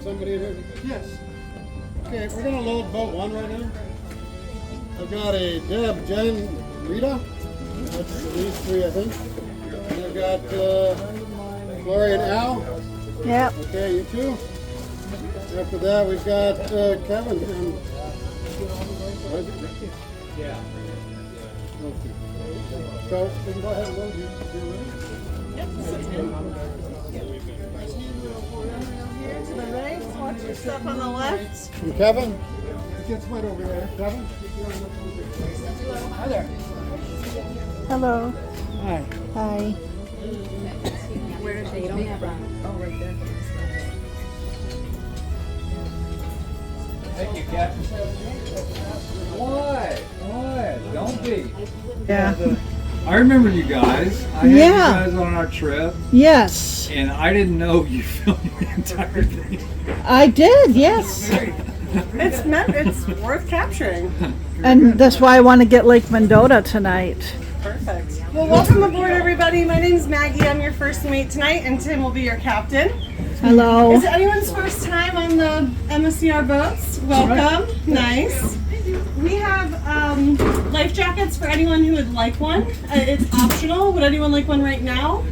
got somebody in here? Yes. Okay, we're gonna load boat 1 right now. I've got a Deb, Jen, Rita. That's these 3, I think. And I've got Gloria and Al. Yep. Okay, you 2. After that, we've got Kevin. Yeah. Okay. So we can go ahead and load you. To the right, watch your stuff on the left. And Kevin? It gets wet over there. Kevin? Hi there. Hello. Hi. Hi. Where is they don't have oh, right there. Thank you, Captain. Why? Don't be. Yeah. I remember you guys. I had you guys on our trip, Yes. and I didn't know you filmed the entire thing. I did, yes. It's worth capturing. And that's why I want to get Lake Mendota tonight. Perfect. Well, welcome aboard, everybody. My name's Maggie. I'm your first mate tonight, and Tim will be your captain. Hello. Is it anyone's first time on the MSCR boats? Welcome. Right. Nice. We have life jackets for anyone who would like one. It's optional. Would anyone like one right now?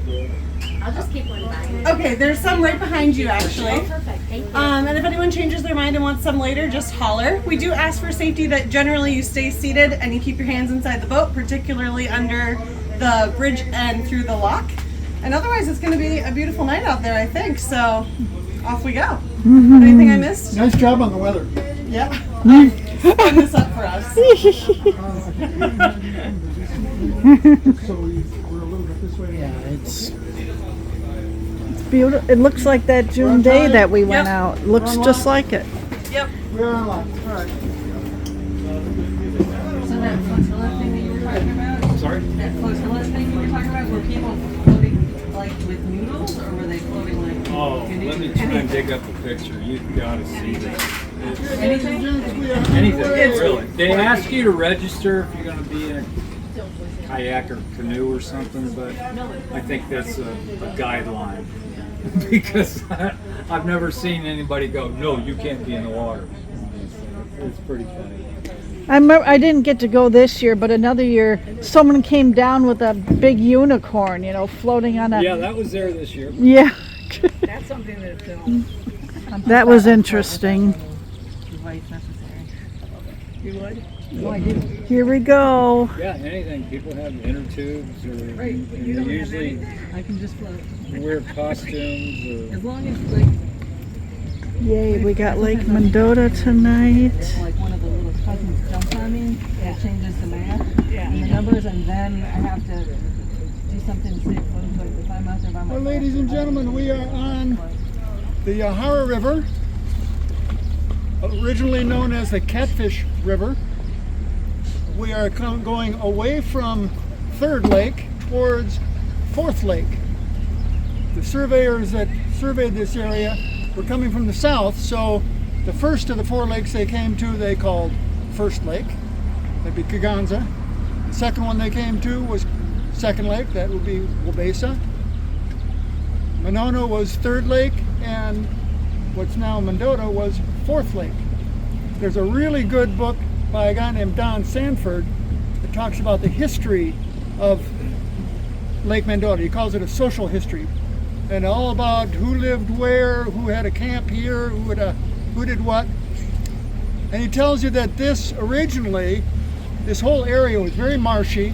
I'll just keep one back. Okay, there's some right behind you, actually. Oh, perfect. Thank you. And if anyone changes their mind and wants some later, just holler. We do ask for safety that generally you stay seated and you keep your hands inside the boat, particularly under the bridge and through the lock. And otherwise, it's going to be a beautiful night out there, I think. So, off we go. Anything I missed? Nice job on the weather. Yeah. Fun this up for us. So we're a little bit this way. Yeah, it's beautiful. It looks like that June day that we went out. Looks just like it. Yep. We're on line. All right. So that flotilla thing that you were talking about? Sorry? That flotilla thing you were talking about, were people floating like with noodles, or were they floating like... Oh, let me try and dig up a picture. You've got to see this. Anything? Anything, really. They ask you to register if you're going to be in a kayak or canoe or something, but I think that's a guideline. Because I've never seen anybody go, no, you can't be in the water. It's pretty funny. I didn't get to go this year, but another year, someone came down with a big unicorn, you know, floating on a... Yeah, that was there this year. Yeah. That's something that film. That was interesting. Device necessary. You would? No, I didn't. Here we go. Yeah, anything. People have inner tubes or Right, but and you they don't usually have anything. I can just float. wear costumes As long as like Yay, we got Lake Mendota tonight. like one of the little cousins jumps on me, it changes the map and the numbers, and then I have to do something to save photos. Like if I'm out there by myself. Well, ladies and gentlemen, we are on the Yahara River, originally known as the Catfish River. We are going away from Third Lake towards Fourth Lake. The surveyors that surveyed this area were coming from the south, so the first of the 4 lakes they came to they called First Lake. That'd be Kaganza. The second one they came to was Second Lake, that would be Wabesa. Monona was Third Lake, and what's now Mendota was Fourth Lake. There's a really good book by a guy named Don Sanford that talks about the history of Lake Mendota. He calls it a social history, and all about who lived where, who had a camp here, who did what. And he tells you that this originally, this whole area was very marshy,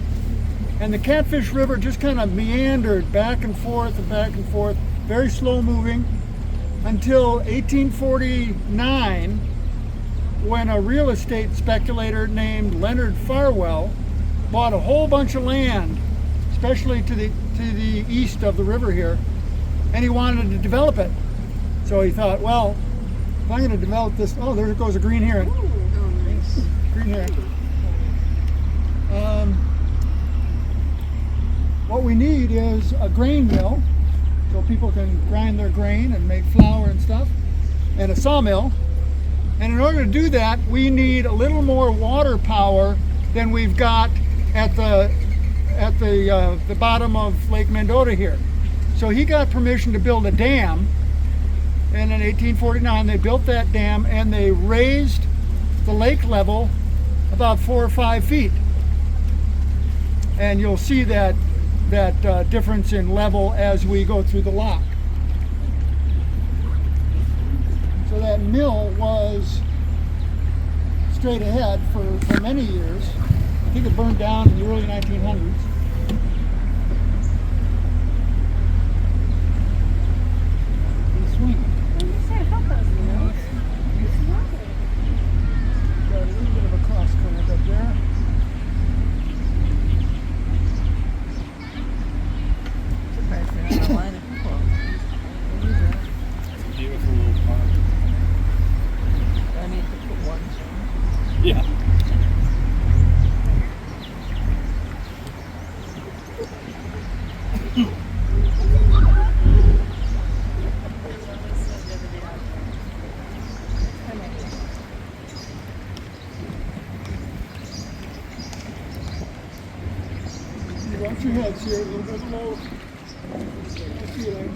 and the Catfish River just kind of meandered back and forth, very slow moving, until 1849, when a real estate speculator named Leonard Farwell bought a whole bunch of land, especially to the east of the river here, and he wanted to develop it. So he thought, well, if I'm going to develop this, oh, there goes a green heron. Oh, nice. Green heron. What we need is a grain mill, so people can grind their grain and make flour and stuff, and a sawmill. And in order to do that, we need a little more water power than we've got at the bottom of Lake Mendota here. So he got permission to build a dam And in 1849, they built that dam and they raised the lake level about 4 or 5 feet. And you'll see that difference in level as we go through the lock. So that mill was straight ahead for many years. I think it burned down in the early 1900s. Swing. Got a little bit of a cross current up there. Beautiful little park. I need to put one. Yeah. You want your heads here a little bit low. Feeling.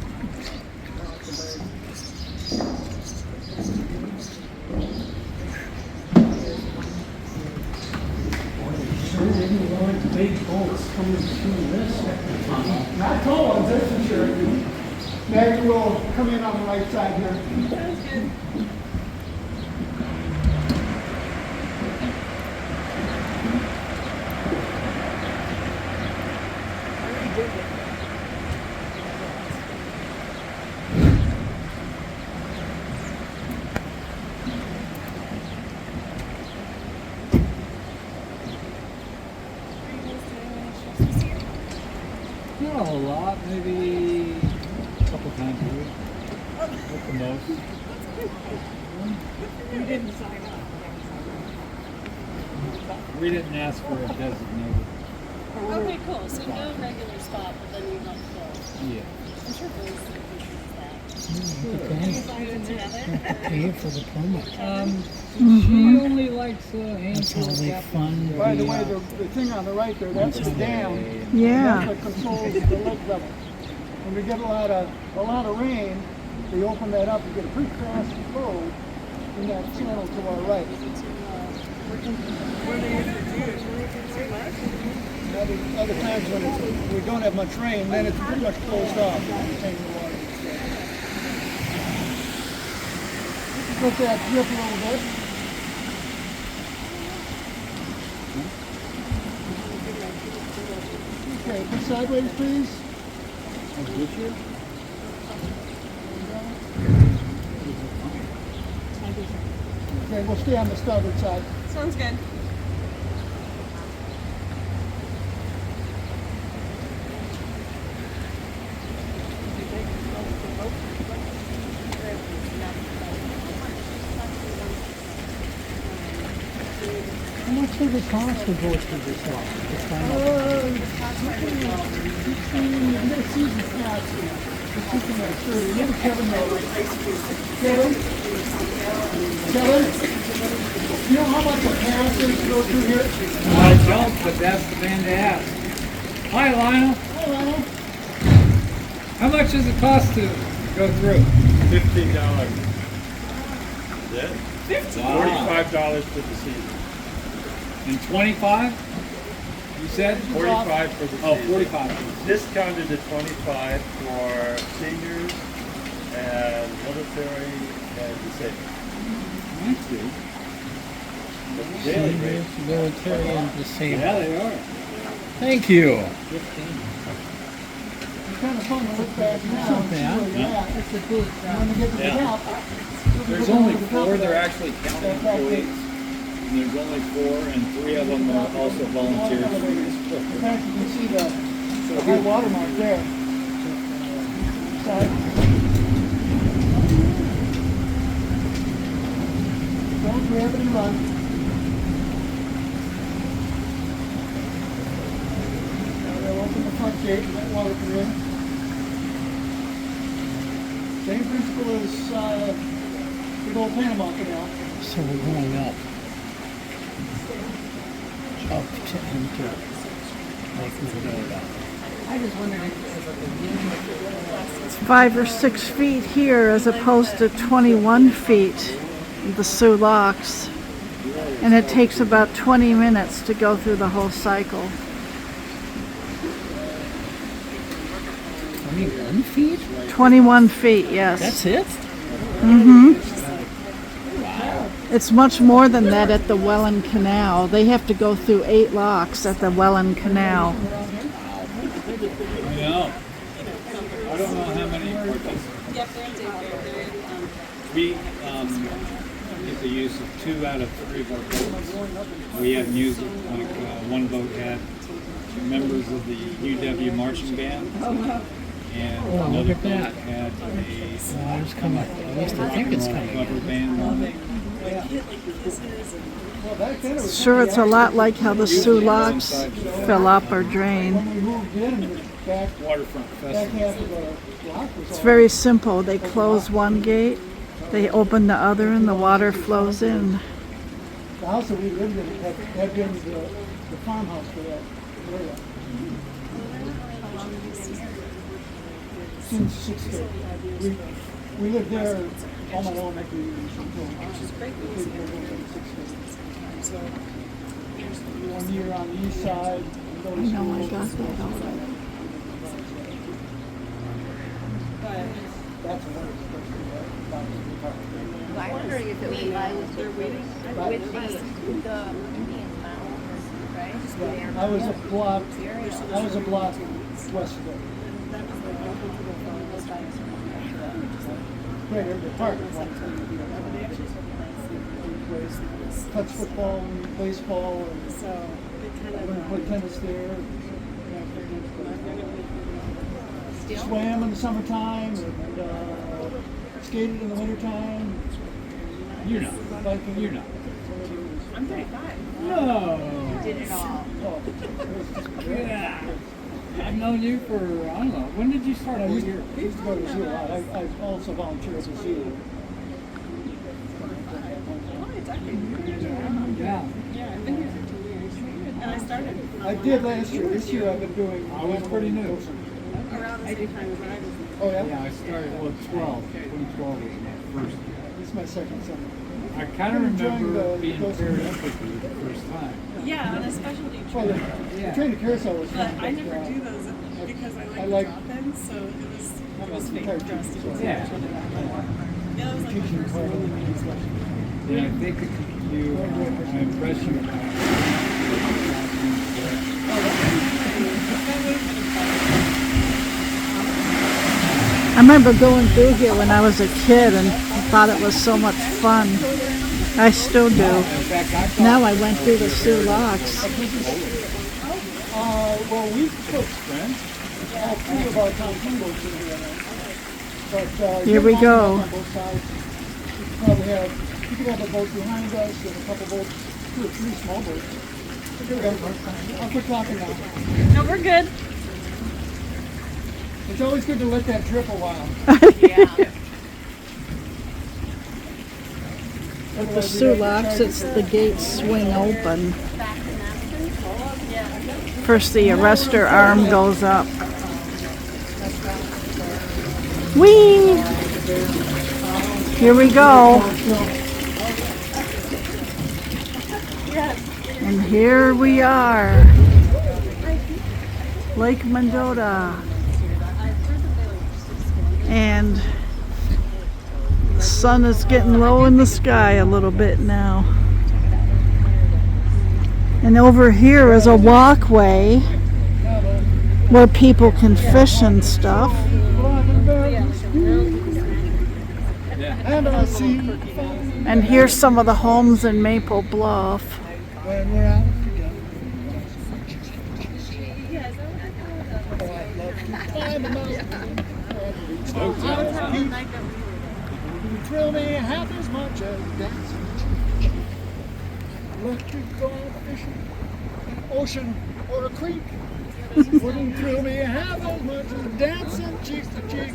Big boats coming through this. Not tall ones, that's for sure. Maggie will come in on the right side here. Sounds good. Not a lot, maybe a couple times a week. At the most. You didn't sign up. We didn't ask for a designated. Okay, cool. So no regular spot, but then you help fill. Yeah. I'm sure Bruce appreciates that. Okay. Put it together. Pay for the permit. She only likes a That's handful how of they captains. fund By the the, way, the thing on the right there, that's the dam. Yeah. That's what controls the lake level. When we get a lot of rain, they open that up and get a pretty fast flow in that channel to our right. Other times when we don't have much rain, then it's pretty much closed off. Retaining the water. Let that drip a little bit. Okay, go sideways, please. Okay, we'll stay on the starboard side. Sounds good. how much does it cost to go through this lot? To climb up? You get a season pass here. Just keeping that sure. You never Kevin knows. Kevin? Kevin? You know how much a pass is to go through here? I don't, but that's the man to ask. Hi, Lionel. Hi, Lionel. How much does it cost to go through? $15. Yeah. Wow. $45 for the season. And 25? You said? 45 for the season. Oh, 45. Discounted to 25 for seniors and military and disabled. That's good. Daily rate. Seniors, military, and disabled. Yeah, they are. Thank you. It's kind of fun to look back now and see Yeah. where you're at. It's a good, When we get to the Yeah. top, There's only 4, they're actually counting employees. And there's only 4, and 3 of them are also volunteers. in fact, you can see the high water mark there. Side. Don't gravity run. Now they'll open the front gate and let water come in. Same principle as the old Panama Canal. so we're going up. Up to enter Lake Mendota. I just wondered if it was like a 5 or 6 feet here as opposed to 21 feet in the Sioux Locks. And it takes about 20 minutes to go through the whole cycle. 21 feet? 21 feet, yes. That's it? It's much more than that at the Welland Canal. They have to go through 8 locks at the Welland Canal. No. I don't know how many participants. We get the use of 2 out of 3 of our boats. We have music, like one boat had members of the UW marching band. And another boat had a It's coming. At least I think it's coming. cover band. Sure, it's a lot like how the Sioux Locks fill up or drain. When we moved in, the back Waterfront half Festival. of the block was It's all very simple. They close one gate, they open the other, and the water flows in. the house that we lived in had been the farmhouse for that area. Since 6:30. We lived there all my elementary years until 6:30. 1 year on the east side. I know I got that all right. That's one of the first things I'm wondering if it was I was there waiting with the Indian Mountains, right? I was a block west of it. Right, the park. Touch football and baseball and played tennis there. Swam in the summertime and skated in the wintertime. You're not. Biking. You're not. I'm 35. No. Did it all. Yeah. I've known you for, I don't know, when did you start? I What used year? to go to the zoo a lot. I also volunteer at the zoo. Yeah. Yeah, I've been here for 2 years. And I started I did last year. This year I've been doing. I was pretty new. around the same time as I was. Oh yeah? Yeah, I started, 2012 was my first year. This is my second summer. I kind of I'm enjoying remember the being ghost paired tour. up with you the first time. Yeah, on a specialty Well, trip. the train to carousel was But fun. I never do those because I I like like- drop-ins, so it was fake Retired for us to teachers, do. so- Yeah. Yeah, that was like the first one. Yeah, I think you, I impressed you. I remember going through here when I was a kid and thought it was so much fun. I still do. Now I went through the Sioux Locks. Well, we took all 3 of our pontoon boats in here. But Here we you're go. on both sides. You could have a boat behind us and a couple boats, 2 or 3 small boats. Here we go. I'll quit talking now. No, we're good. It's always good to let that drip a while. At the Sioux Locks, it's the gates swing open. First the arrestor arm goes up. Whee! Here we go. And here we are. Lake Mendota. And the sun is getting low in the sky a little bit now. And over here is a walkway where people can fish and stuff. And I see And here's some of the homes in Maple Bluff. when we're out together. You thrill me half as much as dancing. Let you go fishing in an ocean or a creek. Wouldn't thrill me half as much as dancing cheek to cheek.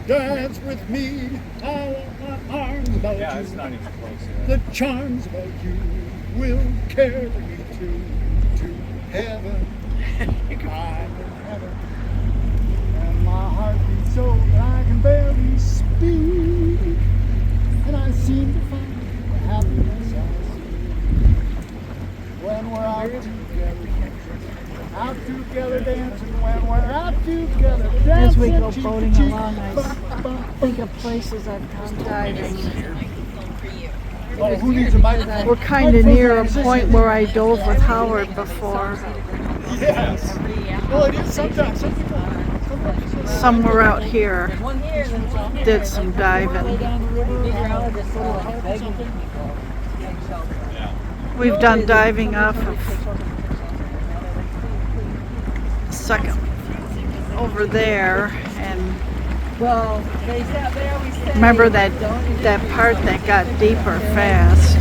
Dance with me, I want my arms about Yeah, you. it's not even close. The charms about you will carry me to heaven. I'm in heaven, and my heart beats so be, and I seem to find the happiness I see when we're out together dancing, when we're out together dancing. As we go cheek to boating cheek. along, I think of places I've gone diving. Oh, who needs a microphone? We're kind of near a point where I dove with Howard before. Yes. Well, it is sometimes. Somewhere out here, did some diving. We've done diving off of second over there, and remember that part that got deeper fast.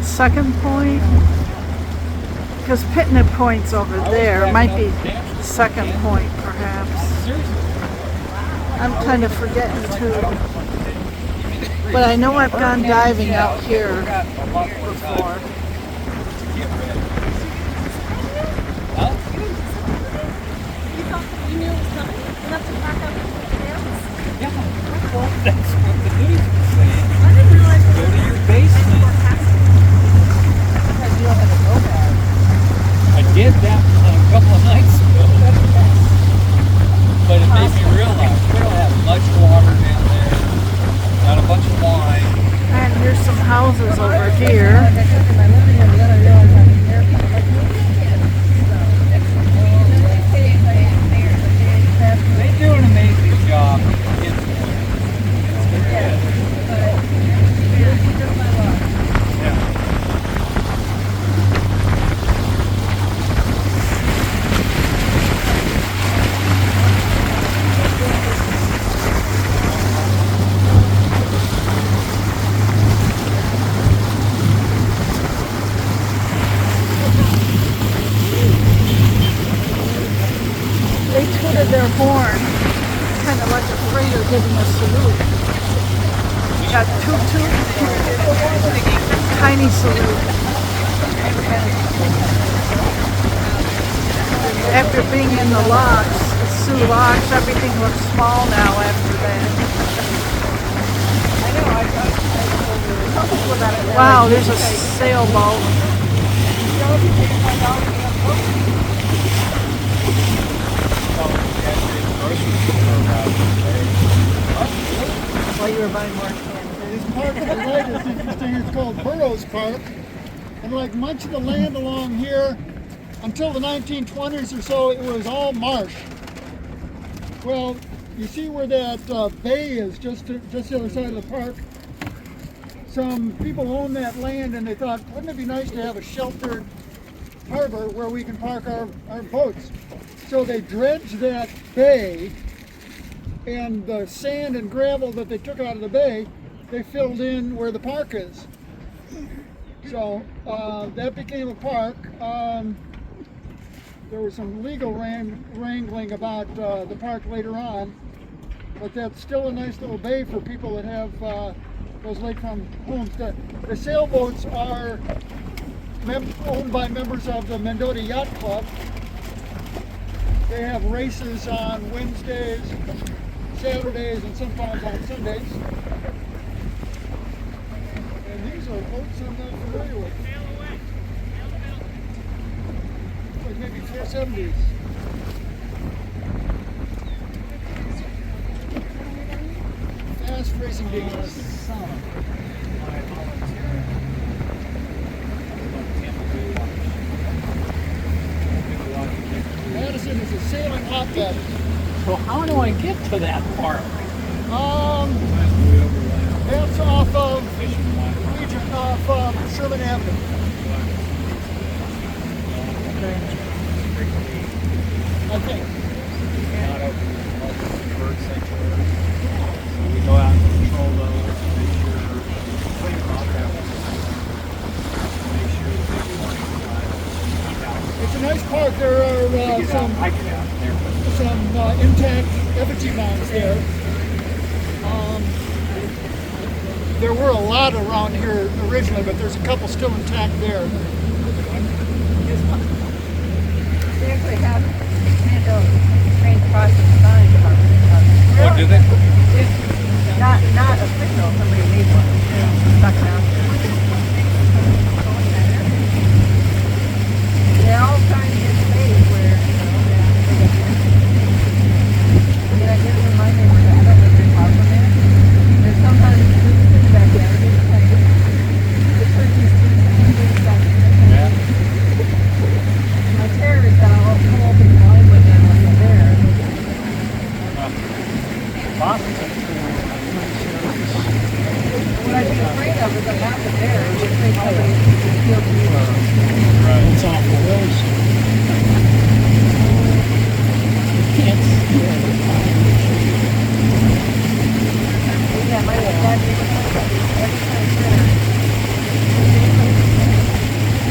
Second point, because Pitney Point's over there. It might be second point, perhaps. I'm kind of forgetting too. But I know I've gone diving out here before. You knew it was coming? Enough to park out the dance? That's what the news was saying. I didn't realize Go to your basement. I did that a couple of nights ago. But it made me realize we don't have much water down there. Not a bunch of wine. And here's some houses over here. They do an amazing job. They tooted their horn, kind of like a freighter giving a salute. We got toot toot, tiny salute. After being in the locks, the Sioux locks, everything looks small now after that. Wow, there's a sailboat. While you were buying more candy. This park on the right is interesting. It's called Burroughs Park. And like much of the land along here, until the 1920s or so, it was all marsh. Well, you see where that bay is, just the other side of the park. Some people own that land and they thought, wouldn't it be nice to have a sheltered harbor where we can park our boats? So they dredged that bay, and the sand and gravel that they took out of the bay, they filled in where the park is. So that became a park. There was some legal wrangling about the park later on, but that's still a nice little bay for people that have those lakefront homes. The sailboats are owned by members of the Mendota Yacht Club. They have races on Wednesdays, Saturdays, and sometimes on Sundays. And these are boats I'm not familiar with. Like maybe 470s. Fast racing games. Madison is a sailing hotbed. So how do I get to that park? That's off of Regent, off Sherman Avenue. I think. Not open bird sanctuary. So we go out and patrol those, make sure clean them up after, make sure the big warning signs. It's a nice park. There are some intact effigy mounds there. there were a lot around here originally, but there's a couple still intact there. They actually have handle train crossing signs about it. Oh, do they? Not official, somebody made one. Stuck down there. They're all trying to get space where, I mean, I guess in my neighborhood, I don't live very far from there. There's sometimes businesses back there, the turkey streets and things back there. My terror is that I'll come open the line with them when they're there. What I'd be afraid of is I'm not there, and just think somebody steal the It's off the road. Can't see it. Yeah, my dad every time dinner.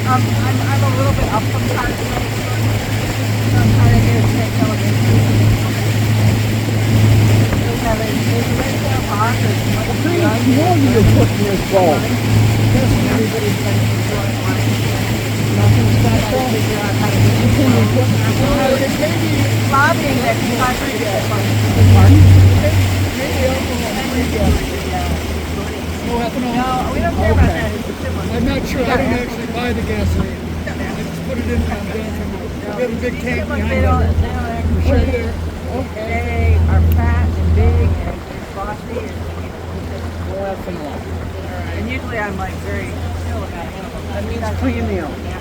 I'm a little bit up from time to time. So I'm trying to get a steak elevation. They have a right down park. You're putting your ball. Everybody's been enjoying life. Nothing special. Figure out how to do it. Lobbying that you guys are No ethanol? No, we don't care about that. It's a similar. I'm not sure. I didn't actually buy the gasoline. I just put it in my we have a big tank behind They it. don't Right actually. there. They are fat and big and frosty and usually I'm like very chill about animals. That means premium. Yeah.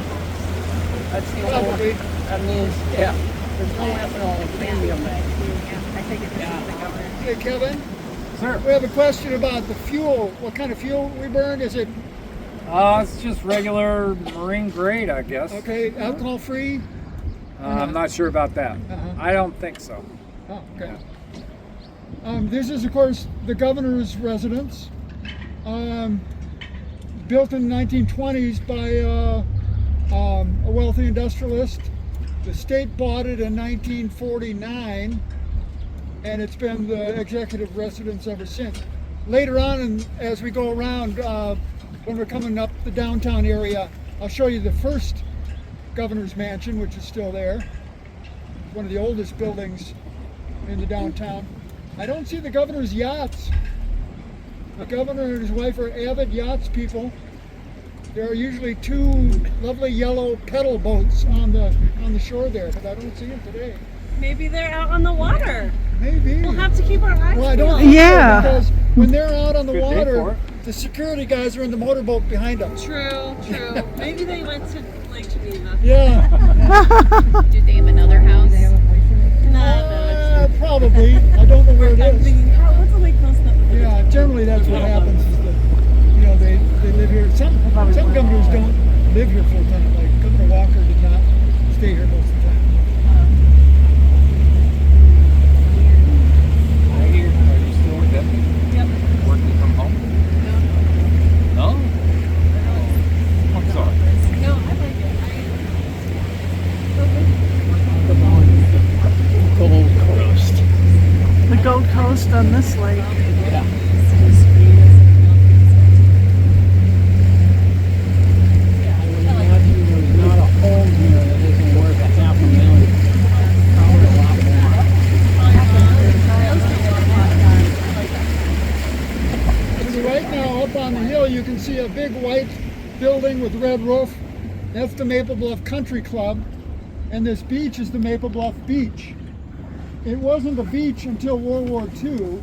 That's the Probably. That means, yeah. There's no ethanol in premium. I think it's just the governor. Hey, Kevin, Sir. we have a question about the fuel. What kind of fuel we burn? Is it, It's just regular marine grade, I guess. okay, alcohol free? I'm not sure about that. Uh-huh. I don't think so. Oh, okay. This is, of course, the governor's residence. Built in the 1920s by a wealthy industrialist. The state bought it in 1949, and it's been the executive residence ever since. Later on, as we go around, when we're coming up the downtown area, I'll show you the first governor's mansion, which is still there. One of the oldest buildings in the downtown. I don't see the governor's yachts. The governor and his wife are avid yachts people. There are usually two lovely yellow pedal boats on the shore there, but I don't see them today. Maybe they're out on the water. Maybe. We'll have to keep our eyes Well, I don't peeled. think so, Yeah. because when they're out on the Good day for water, it. the security guys are in the motorboat behind them. True. Maybe they went to Lake Geneva. Yeah, Do they have another house? No. probably. I don't know where it I'm is. thinking, what's a lake close enough? Yeah, generally that's what happens. Is that, they live here. Some governors don't live here full time. Like Governor Walker did not stay here most of the time. Are you still with them? Yep. Working from home? No. I'm sorry. No, I like it. Gold Coast. The Gold Coast on this lake. Imagine there's not a home here that isn't worth $500,000. Probably a lot more. So right now, up on the hill, you can see a big white building with red roof. That's the Maple Bluff Country Club, and this beach is the Maple Bluff Beach. It wasn't a beach until World War II.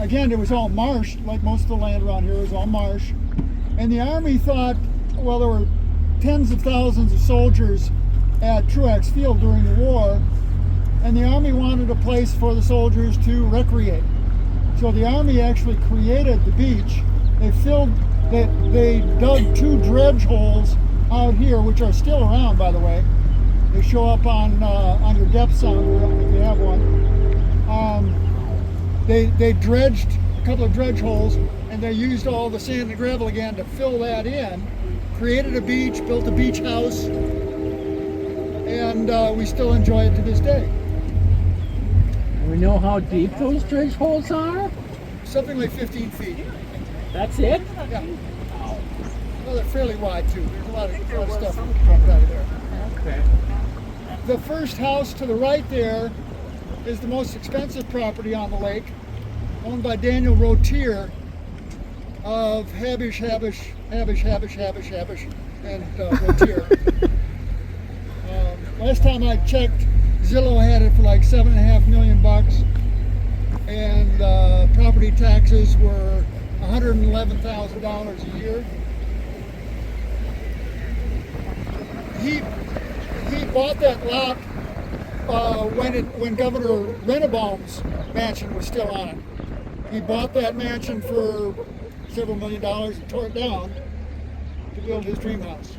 Again, it was all marsh, like most of the land around here was all marsh. And the Army thought, well, there were tens of thousands of soldiers at Truax Field during the war, and the Army wanted a place for the soldiers to recreate. So the Army actually created the beach. They dug two dredge holes out here, which are still around, by the way. They show up on your depth sounder if you have one. They dredged a couple of dredge holes, and they used all the sand and gravel again to fill that in. Created a beach, built a beach house, and we still enjoy it to this day. We know how deep those dredge holes are? Something like 15 feet. That's it? Yeah. Well, they're fairly wide too. There's a lot of stuff pumped out of there. Okay. The first house to the right there is the most expensive property on the lake, owned by Daniel Rotier of Habish, and Rotier. Last time I checked, Zillow had it for like $7.5 million, and property taxes were $111,000 a year. He bought that lot when Governor Renovbaum's mansion was still on it. He bought that mansion for several $1 million and tore it down to build his dream house.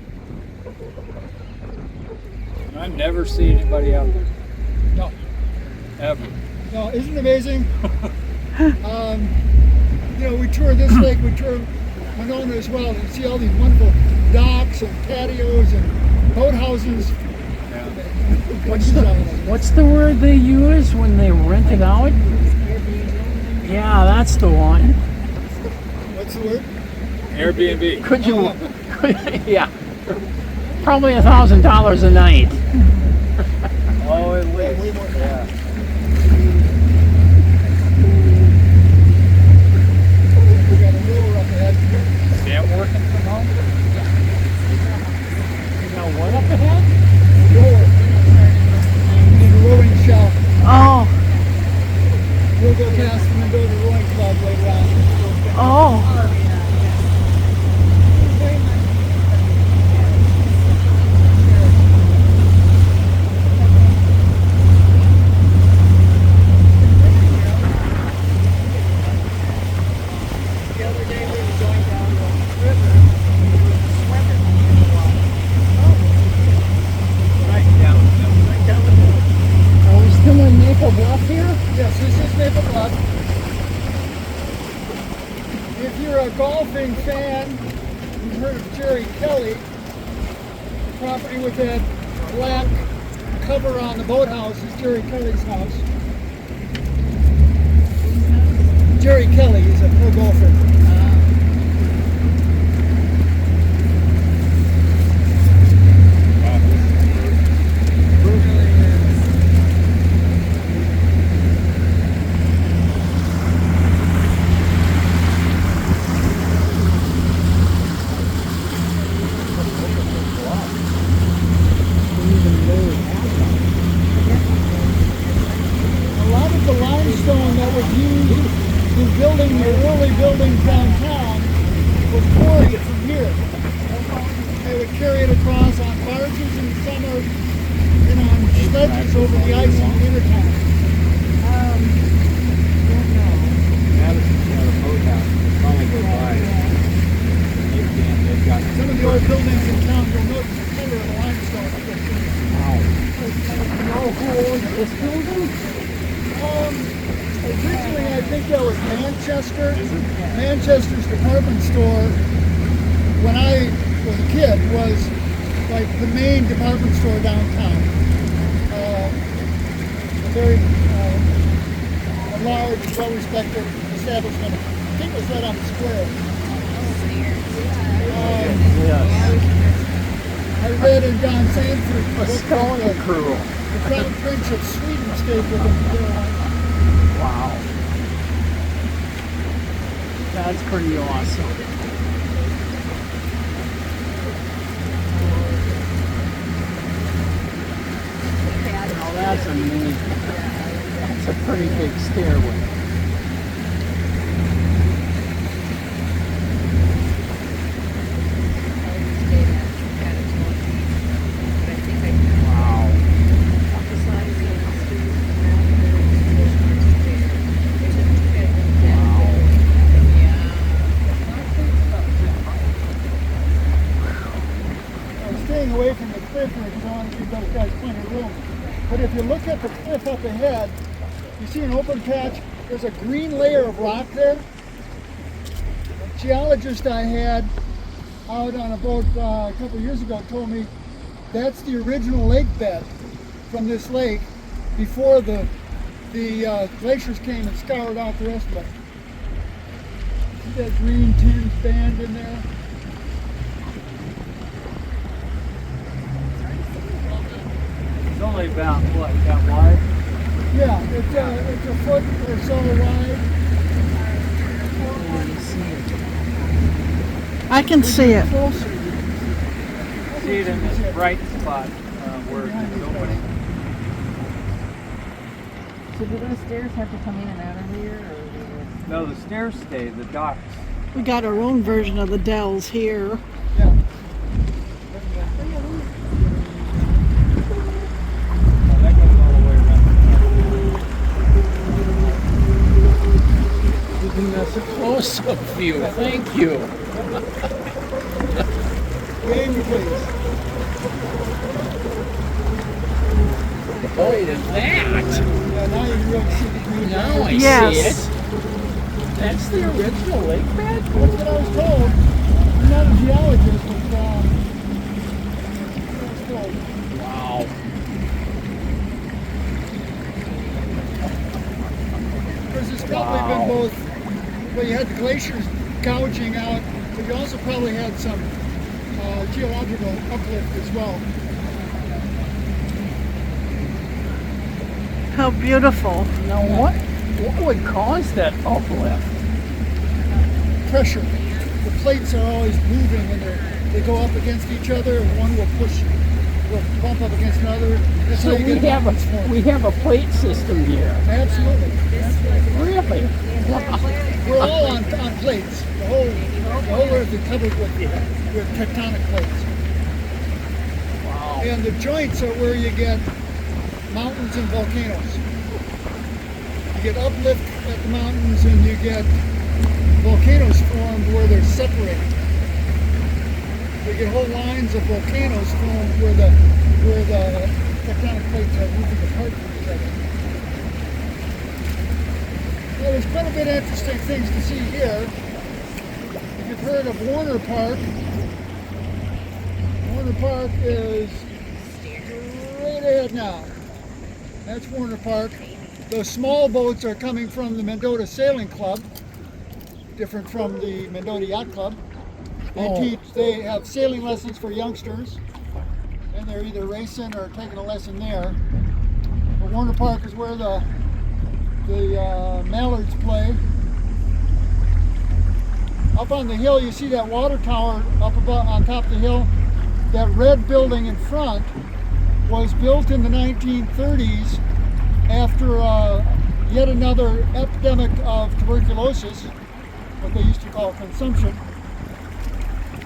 I never see anybody out there. No. Ever. No, isn't it amazing? We tour this lake, we tour Monona as well, and you see all these wonderful docks and patios and boathouses. What's the word they use when they rent it out? Yeah, that's the one. What's the word? Airbnb. Could you? Yeah. Probably $1,000 a night. Oh, at least. Yeah. We got a rower up ahead. Sam working from home? You got what up ahead? Rower. In a rowing shop. Oh, We'll go past the Mendota Rowing Club later on. oh. Are we still in Maple Bluff here? Yes, this is Maple Bluff. If you're a golfing fan, you've heard of Jerry Kelly, the property with that black cover on the boathouse is Jerry Kelly's house. Jerry Kelly is a pro golfer. A lot of the limestone that was used in building the early buildings downtown was quarried from here. They would carry it across on barges in the summer and on sledges over the ice in the wintertime. Madison's got a boathouse. Probably go by. They've got Some of the old buildings in town, you'll notice the color of the limestone. You know who owns this building? Originally, I think that was Manchester. Manchester's department store, when I was a kid, was like the main department store downtown. A very large, well-respected establishment. I think it was right on the square. I read in John Sanford's book Scully that crew. the Crown Prince of Sweden stayed with him. Wow. That's pretty awesome. Now that's amazing. That's a pretty big stairway. Wow. Staying away from the cliff because I want to give those guys plenty of room. But if you look at the cliff up ahead, you see an open patch. There's a green layer of rock there. A geologist I had out on a boat a couple of years ago told me that's the original lake bed from this lake before the glaciers came and scoured out the rest of it. See that green tin band in there? It's only about, what, that wide? Yeah, it's a foot or so wide. I can see it. Closer. See it in this bright spot where it's opening. So do those stairs have to come in and out of here, or? No, the stairs stay, the docks. We got our own version of the Dells here. Yeah. Oh, that goes all the way around. Giving us a close-up view. Thank you. Game, please. Look at that. Yeah, now you can really see the green. Now I Yes. see it. That's the original lake bed? That's what I was told. I'm not a geologist, but I was told. Wow. Because it's probably been both, well, you had the glaciers gouging out, but you also probably had some geological uplift as well. How beautiful. Now what would cause that uplift? Pressure. The plates are always moving and they go up against each other and one will bump up against another. That's So how you get mountains formed. we have a plate system here. Absolutely. Really? We're all on plates. The whole earth is covered with tectonic plates. Wow. And the joints are where you get mountains and volcanoes. You get uplift at the mountains and you get volcanoes formed where they're separated. You get whole lines of volcanoes formed where the tectonic plates are moving apart from each other. Well, there's quite a bit of interesting things to see here. If you've heard of Warner Park, Warner Park is straight ahead now. That's Warner Park. Those small boats are coming from the Mendota Sailing Club, different from the Mendota Yacht Club. They have sailing lessons for youngsters, and they're either racing or taking a lesson there. But Warner Park is where the mallards play. Up on the hill, you see that water tower up above, on top of the hill. That red building in front was built in the 1930s after yet another epidemic of tuberculosis, what they used to call consumption.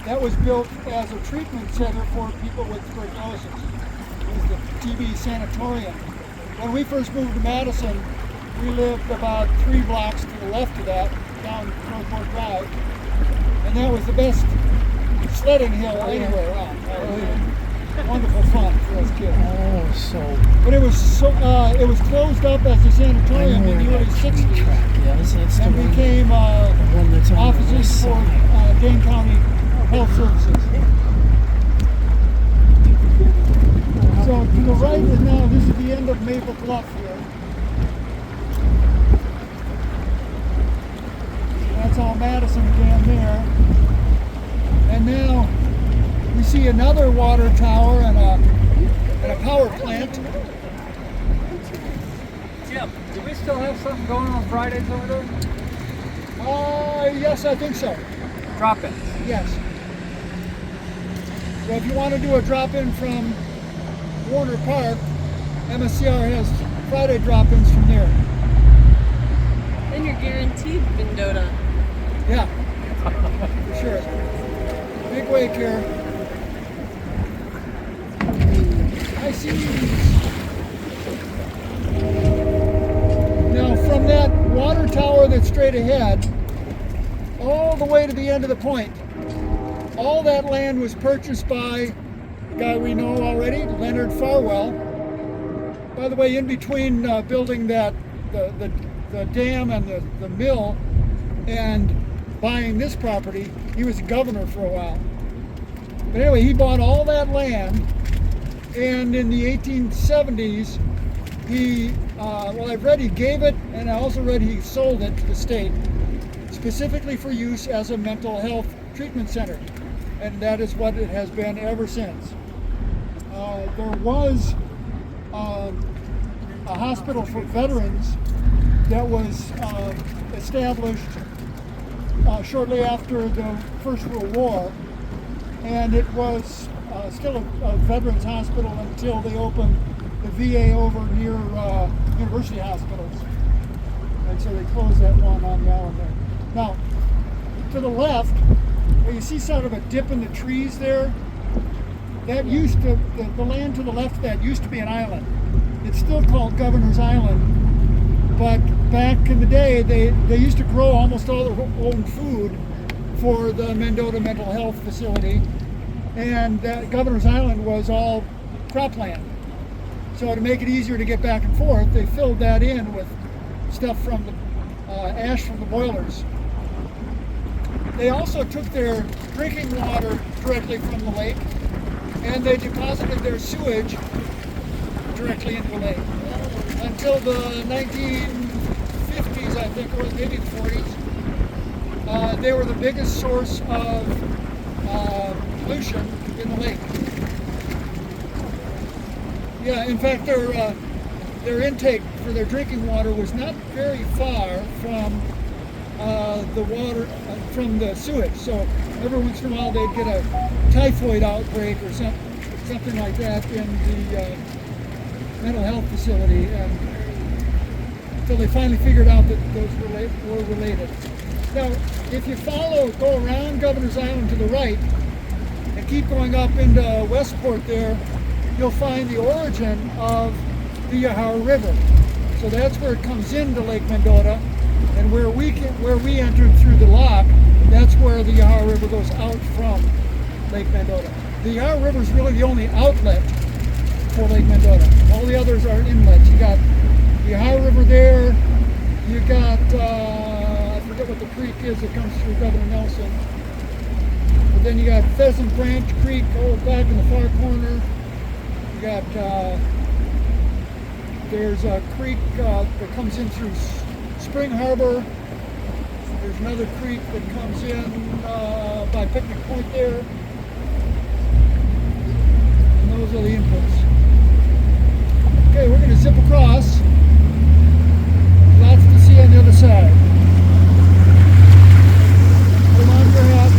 That was built as a treatment center for people with tuberculosis. It was the TB sanatorium. When we first moved to Madison, we lived about 3 blocks to the left of that, down Northport Drive, and that was the best sledding hill anywhere around. Wonderful fun for us kids. Oh, so. But it was closed up as a sanatorium in the early 60s Yes, that's the and one. became The one that's on the offices west for side. Dane County Health Services. So to the right is now, this is the end of Maple Bluff here. That's all Madison again there. And now we see another water tower and a power plant. Jim, do we still have something going on Fridays over there? Yes, I think so. Drop-in. Yes. So if you want to do a drop-in from Warner Park, MSCR has Friday drop-ins from there. Then you're guaranteed Mendota. Yeah, for sure. Big wake here. I see. Now from that water tower that's straight ahead, all the way to the end of the point, all that land was purchased by a guy we know already, Leonard Farwell. By the way, in between building that the dam and the mill and buying this property, he was governor for a while. But anyway, he bought all that land, and in the 1870s, I've read he gave it, and I also read he sold it to the state. specifically for use as a mental health treatment center. And that is what it has been ever since. There was a hospital for veterans that was established shortly after the First World War, and it was still a veterans hospital until they opened the VA over near university hospitals, and so they closed that one on the island there. Now, to the left, where you see sort of a dip in the trees there, that used to, the land to the left of that used to be an island. It's still called Governor's Island, but back in the day, they used to grow almost all their own food for the Mendota Mental Health Facility, and that Governor's Island was all cropland. So to make it easier to get back and forth, they filled that in with stuff from the ash from the boilers. They also took their drinking water directly from the lake, and they deposited their sewage directly into the lake. Until the 1950s, I think it was, maybe the 40s, they were the biggest source of pollution in the lake. Yeah, in fact, their intake for their drinking water was not very far from the water, from the sewage. So every once in a while they'd get a typhoid outbreak or something like that in the mental health facility, and until they finally figured out that those were related. Now, if you go around Governor's Island to the right and keep going up into Westport there, you'll find the origin of the Yahara River. So that's where it comes into Lake Mendota, and where we entered through the lock, that's where the Yahara River goes out from Lake Mendota. The Yahara River is really the only outlet for Lake Mendota. All the others are inlets. You got the Yahara River there. You got I forget what the creek is that comes through Governor Nelson. But then you got Pheasant Branch Creek, back in the far corner. You got there's a creek that comes in through Spring Harbor. There's another creek that comes in by Picnic Point there. And those are the inputs. Okay, we're going to zip across. Lots to see on the other side. Hold on to your hat.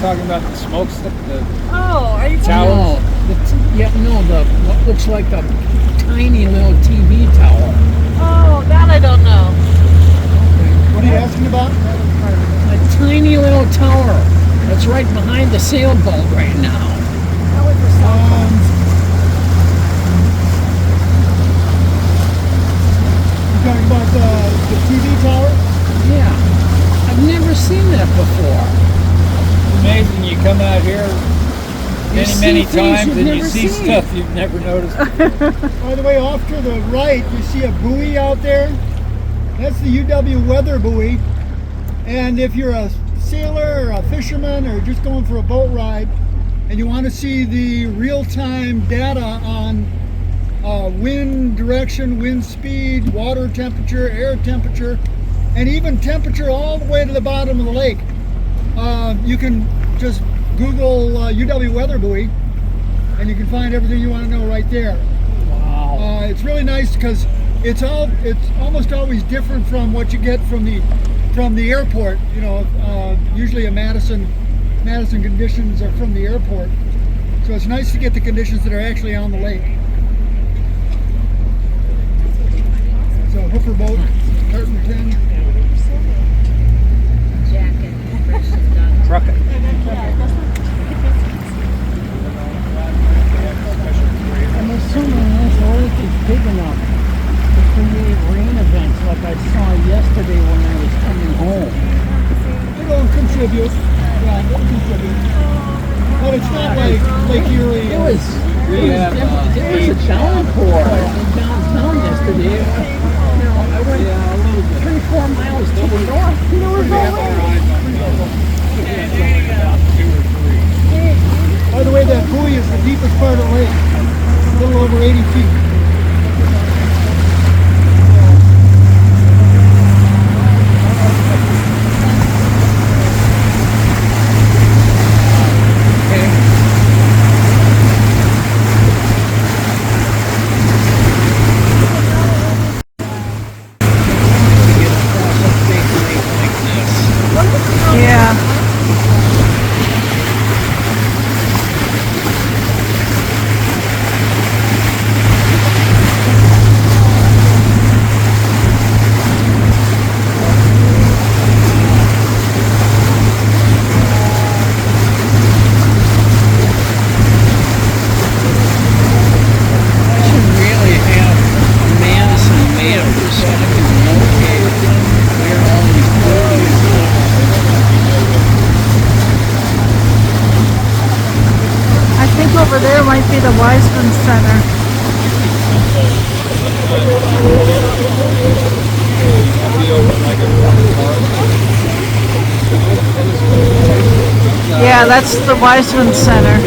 Talking about the smokestack, are you tower? What looks like a tiny little TV tower. Oh, that I don't know. What are you asking about? A tiny little tower that's right behind the sailboat right now. You talking about the TV tower? Yeah. I've never seen that before. Amazing, you come out here many see things times you've and you never see seen. stuff you've never noticed. By the way, off to the right, you see a buoy out there. That's the UW weather buoy. And if you're a sailor or a fisherman or just going for a boat ride and you want to see the real-time data on wind direction, wind speed, water temperature, air temperature, and even temperature all the way to the bottom of the lake, you can just Google UW weather buoy and you can find everything you want to know right there. Wow. It's really nice because it's almost always different from what you get from the airport. You know, usually a Madison conditions are from the airport, so it's nice to get the conditions that are actually on the lake. So hoofer boat, tartan tin. Truck it. I'm assuming this lake is big enough to create rain events like I saw yesterday when I was coming home. It'll contribute. Yeah, it'll contribute. But it's not like Lake Erie. There was a downpour in downtown yesterday. You know, I went 3-4 miles to the north. There was no rain. By the way, that buoy is the deepest part of the lake. A little over 80 feet. Yeah. I should really have Madison mapped so I can locate where all these buildings are. I think over there might be the Wiseman Center. Yeah, that's the Wiseman Center.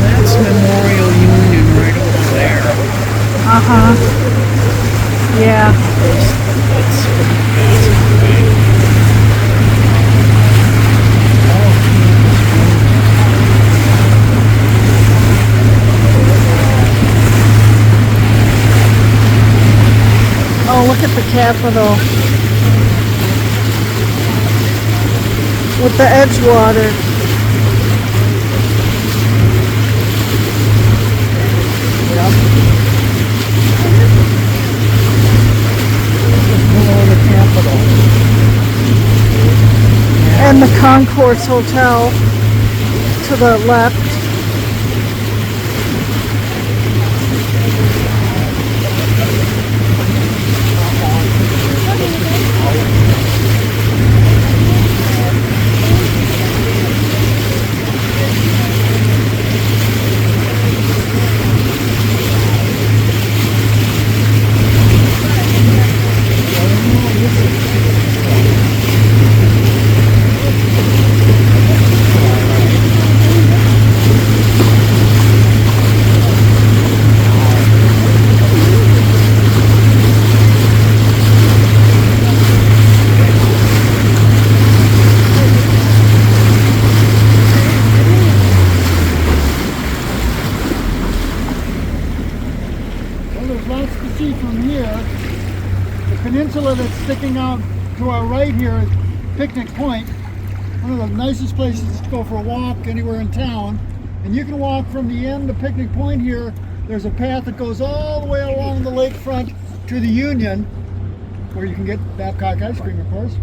That's Memorial Union right over there. Uh-huh. Yeah. Oh, look at the Capitol. With the Edgewater. Below the Capitol. And the Concourse Hotel to the left. sticking out to our right here is Picnic Point, one of the nicest places to go for a walk anywhere in town. And you can walk from the end of Picnic Point here. There's a path that goes all the way along the lakefront to the Union, where you can get Babcock ice cream, of course.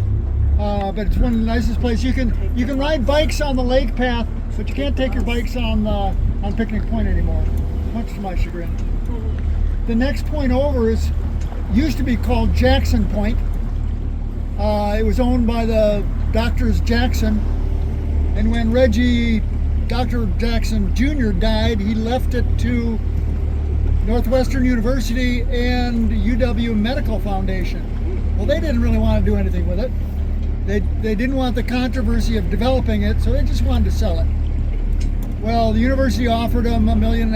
But it's one of the nicest places. You can ride bikes on the lake path, but you can't take your bikes on Picnic Point anymore, much to my chagrin. The next point over used to be called Jackson Point. It was owned by the Doctors Jackson, and when Dr. Jackson Jr. died, he left it to Northwestern University and UW Medical Foundation. Well, they didn't really want to do anything with it. They didn't want the controversy of developing it, so they just wanted to sell it. Well, the university offered them $1.5 million,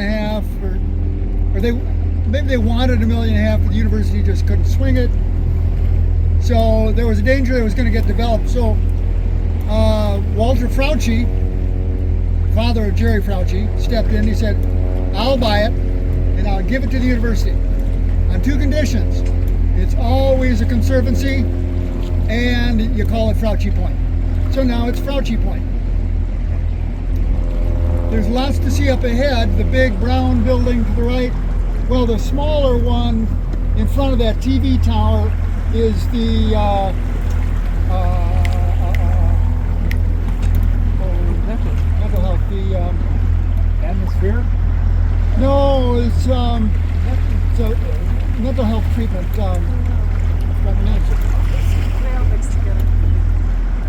or maybe they wanted $1.5 million, but the university just couldn't swing it. So there was a danger it was going to get developed. So Walter Fauci, father of Jerry Fauci, stepped in. He said, "I'll buy it, and I'll give it to the university on 2 conditions. It's always a conservancy, and you call it Fauci Point." So now it's Fauci Point. There's lots to see up ahead. The big brown building to the right, well, the smaller one in front of that TV tower is the mental health, the Atmosphere? no, it's a mental health treatment. Forgot the name. They all mixed together.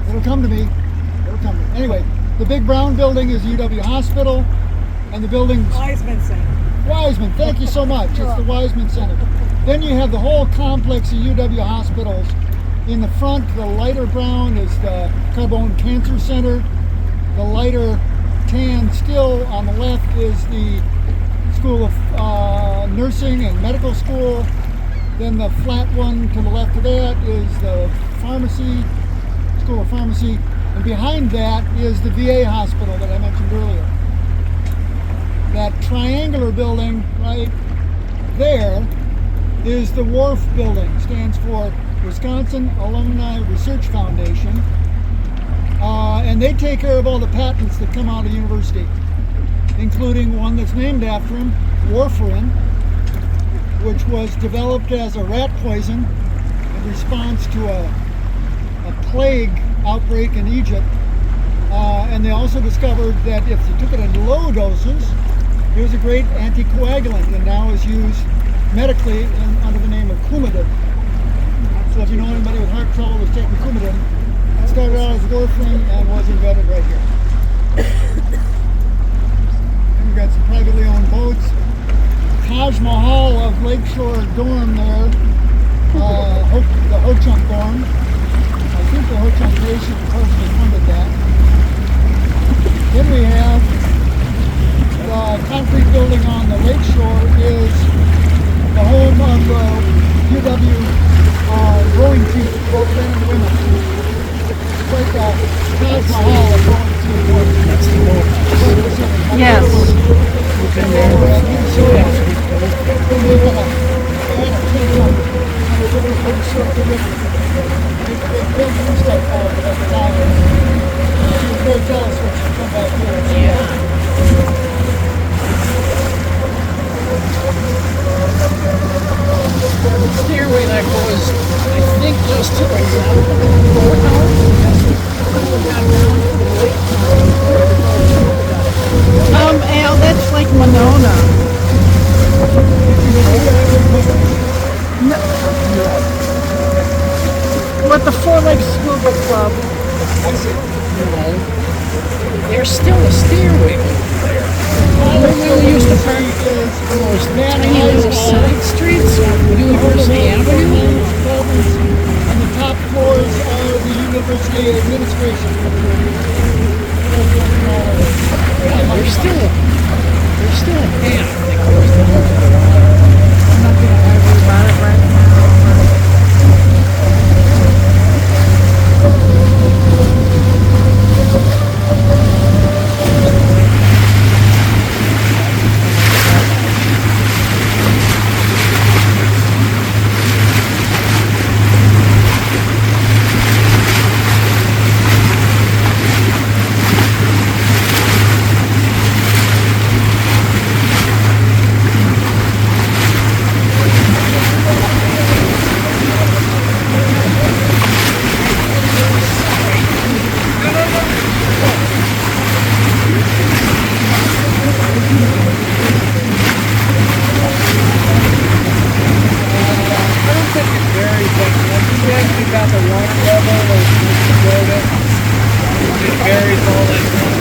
It'll come to me. Anyway, the big brown building is UW Hospital, and the building's Wiseman Center. Wiseman. Thank you so much. It's the Wiseman Center. Then you have the whole complex of UW hospitals. In the front, the lighter brown is the Carbone Cancer Center. The lighter tan still on the left is the School of Nursing and Medical School. Then the flat one to the left of that is the Pharmacy, School of Pharmacy. And behind that is the VA hospital that I mentioned earlier. That triangular building right there is the Wharf Building, stands for Wisconsin Alumni Research Foundation. And they take care of all the patents that come out of the university, including one that's named after him, warfarin, which was developed as a rat poison in response to a plague outbreak in Egypt. And they also discovered that if you took it in low doses, it was a great anticoagulant and now is used medically under the name of Coumadin. So if you know anybody with heart trouble who's taking Coumadin, it started out as warfarin and was invented right here. And we've got some privately owned boats. Taj Mahal of Lakeshore Dorm there, the Ho Chunk Dorm. I think the Ho Chunk Nation personally funded that. Then we have the concrete building on the lakeshore is the home of the UW rowing team, both men and women. It's like the Taj Mahal of rowing team. That's the boat. Yes. The stairway that goes, I think, just to the south of the courthouse. Al, that's like Monona. With the Four Lakes Scuba Club. No. There's still a stairway over there. When we used to park those tiny little side streets, University Avenue. And the top floors are the university administration. There's still a path that goes down to the I'm not going to argue about it right now. It varies all that time.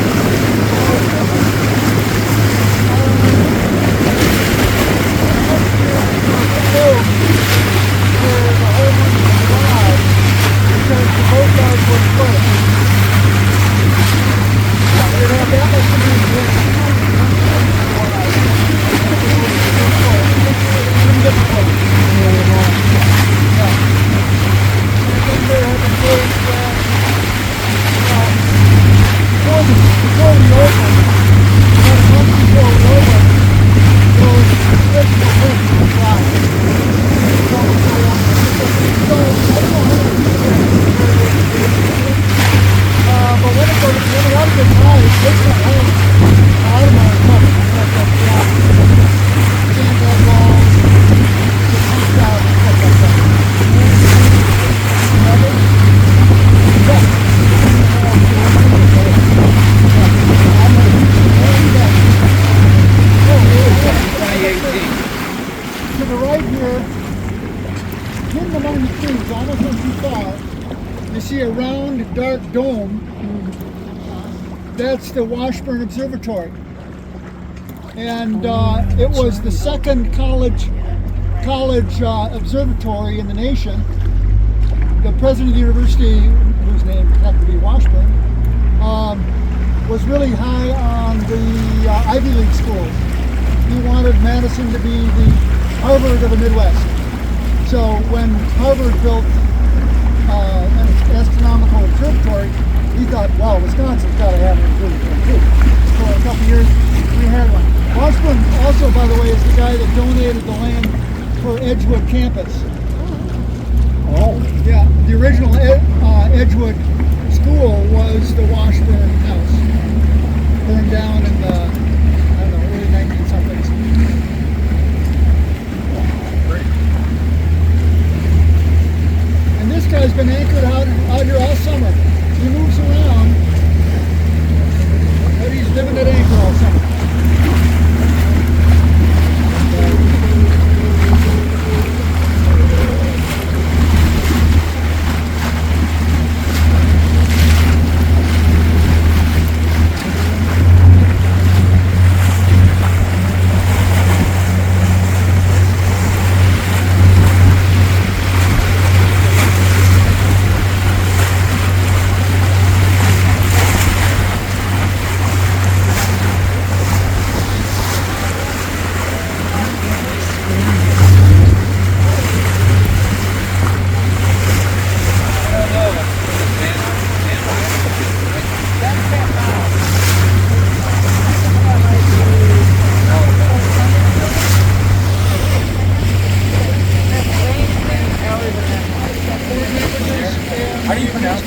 To the right here, hidden among the trees, almost not too far, you see a round, dark dome. That's the Washburn Observatory. And it was the second college observatory in the nation. The president of the university, whose name happened to be Washburn, was really high on the Ivy League schools. He wanted Madison to be the Harvard of the Midwest. So when Harvard built an astronomical observatory, he thought, wow, Wisconsin's got to have an observatory too. So in a couple years, we had one. Washburn also, by the way, is the guy that donated the land for Edgewood campus. Oh. Yeah, the original Edgewood school was the Washburn house. Burned down in the, I don't know, early 19-somethings. And this guy's been anchored out here all summer. He moves around, but he's living at anchor all summer. How do you pronounce it?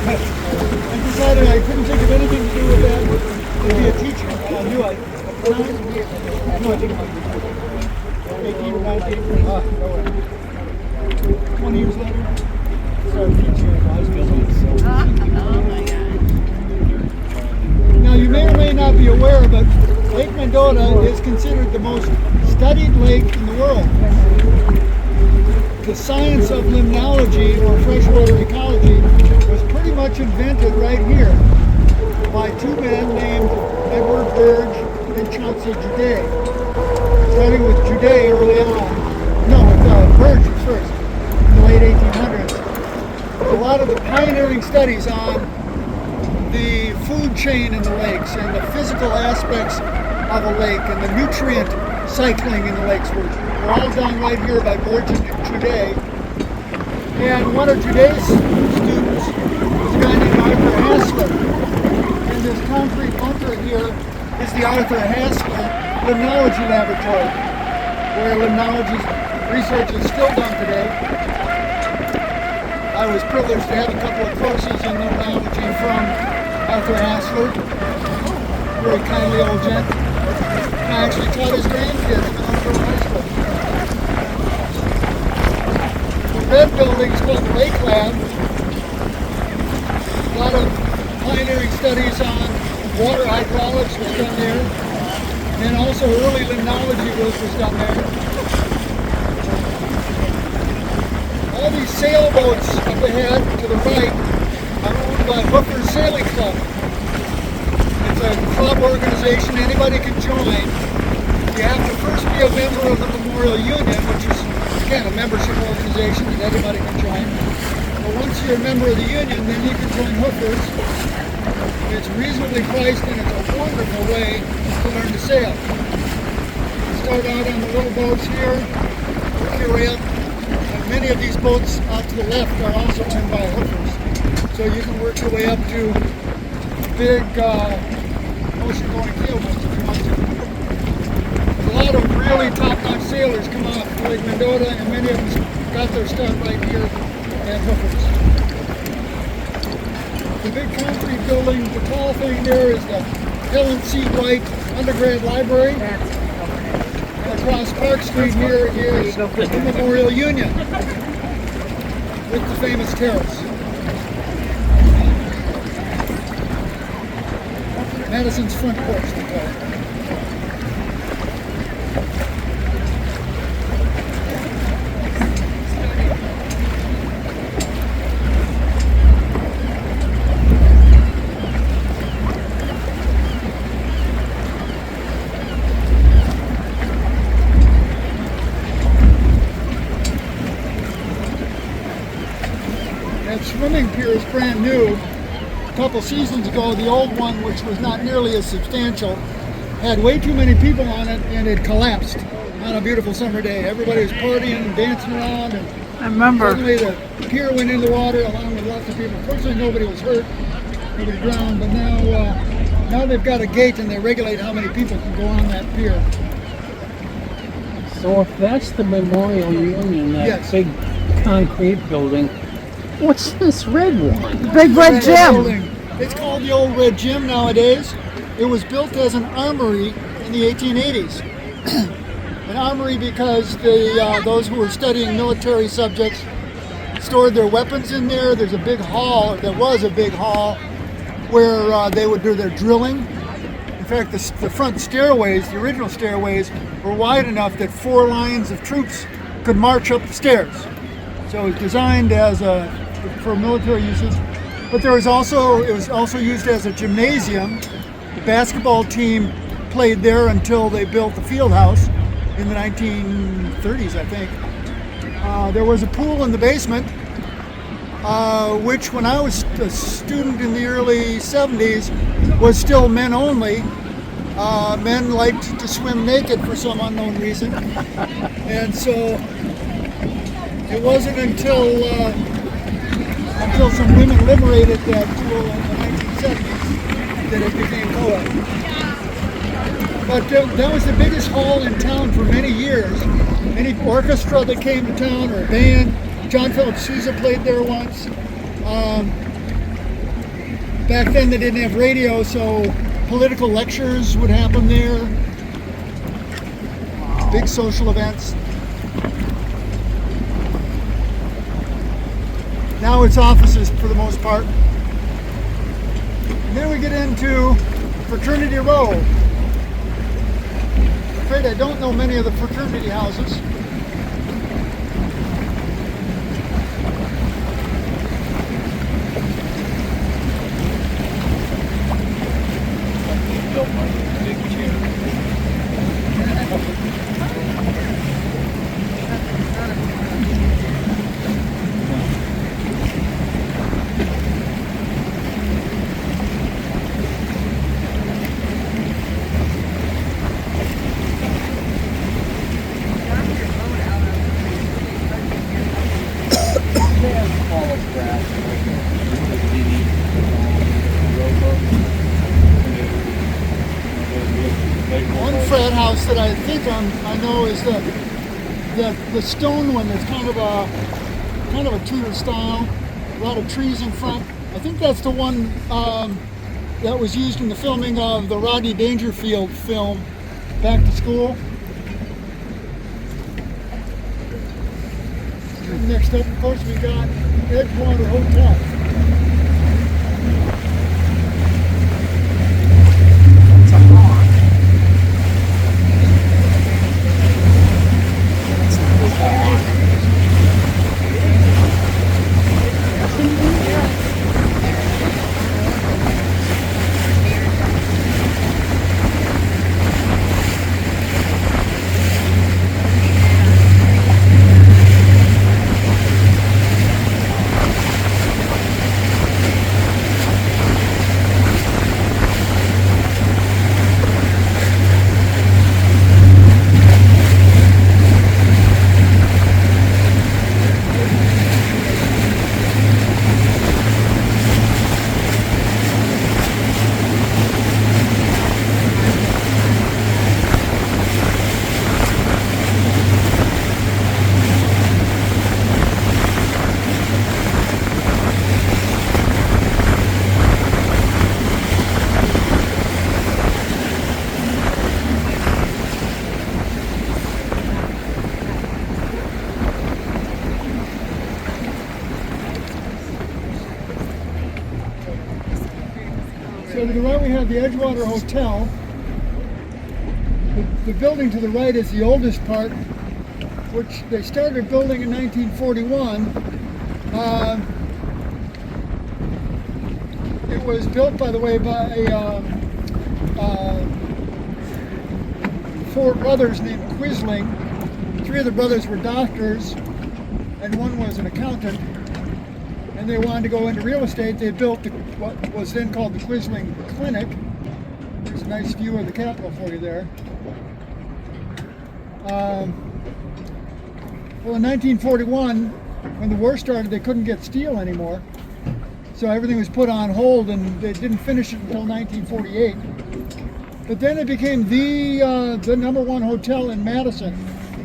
I decided I couldn't think of anything to do with that to be a teacher. I knew I think it might be 18 or 19. No way. 20 years later, started teaching in high school. Oh my God. Now you may or may not be aware, but Lake Mendota is considered the most studied lake in the world. The science of limnology, or freshwater ecology, was pretty much invented right here by two men named Edward Burge and Chauncey Judet. Starting with Judet early on. No, with Burge first, in the late 1800s. A lot of the pioneering studies on the food chain in the lakes and the physical aspects of a lake and the nutrient cycling in the lakes were all done right here by Burge and Judet. And one of Judet's students was a guy named Arthur Hassler. And this concrete bunker here is the Arthur Hassler Limnology Laboratory, where limnology research is still done today. I was privileged to have a couple of courses in limnology from Arthur Hassler, very kindly old gent. I actually taught his grandkids in Minnesota High School. The red building is called the Lake Lab. A lot of pioneering studies on water hydraulics was done there. And also early limnology work was done there. All these sailboats up ahead to the right are owned by Hooker's Sailing Club. It's a club organization anybody can join. You have to first be a member of the Memorial Union, which is, again, a membership organization that anybody can join. But once you're a member of the union, then you can join Hooker's. It's reasonably priced and it's a wonderful way to learn to sail. You start out on the little boats here, work your way up. And many of these boats out to the left are also owned by Hookers. So you can work your way up to big ocean-going keelboats if you want to. A lot of really top-notch sailors come off Lake Mendota, and many of them got their start right here at Hookers. The big concrete building, the tall thing there is the Helen C. White Undergrad Library. And across Park Street here is the Memorial Union with the famous terrace. Madison's front porch, they call it. That swimming pier is brand new. A couple seasons ago, the old one, which was not nearly as substantial, had way too many people on it, and it collapsed on a beautiful summer day. Everybody was partying and dancing around, and I remember. suddenly the pier went in the water along with lots of people. Fortunately, nobody was hurt, nobody drowned, but now they've got a gate and they regulate how many people can go on that pier. So if that's the Memorial Union, that Yes. big concrete building, what's this red one? Big Red Gym. Building. It's called the Old Red Gym nowadays. It was built as an armory in the 1880s. An armory because those who were studying military subjects stored their weapons in there. There's a big hall, there was a big hall, where they would do their drilling. In fact, the front stairways, the original stairways, were wide enough that 4 lines of troops could march up the stairs. So it was designed for military uses. But it was also used as a gymnasium. The basketball team played there until they built the field house in the 1930s, I think. There was a pool in the basement, which when I was a student in the early 70s was still men only. Men liked to swim naked for some unknown reason. And so it wasn't until some women liberated that pool in the 1970s that it became co-ed. But that was the biggest hall in town for many years. Any orchestra that came to town or a band, John Philip Sousa played there once. Back then they didn't have radio, so political lectures would happen there. Big social events. Now it's offices for the most part. And then we get into Fraternity Row. I'm afraid I don't know many of the fraternity houses. One frat house that I think I know is the stone one that's kind of a Tudor style. lot of trees in front. I think that's the one that was used in the filming of the Rodney Dangerfield film, Back to School. And next up, of course, we got Edgewater Hotel. It's a hawk. It's not a hawk. So to the right we have the Edgewater Hotel. The building to the right is the oldest part, which they started building in 1941. It was built, by the way, by four brothers named Quisling. Three of the brothers were doctors, and one was an accountant. And they wanted to go into real estate. They built what was then called the Quisling Clinic. There's a nice view of the Capitol for you there. Well, in 1941, when the war started, they couldn't get steel anymore. So everything was put on hold, and they didn't finish it until 1948. But then it became the #1 hotel in Madison.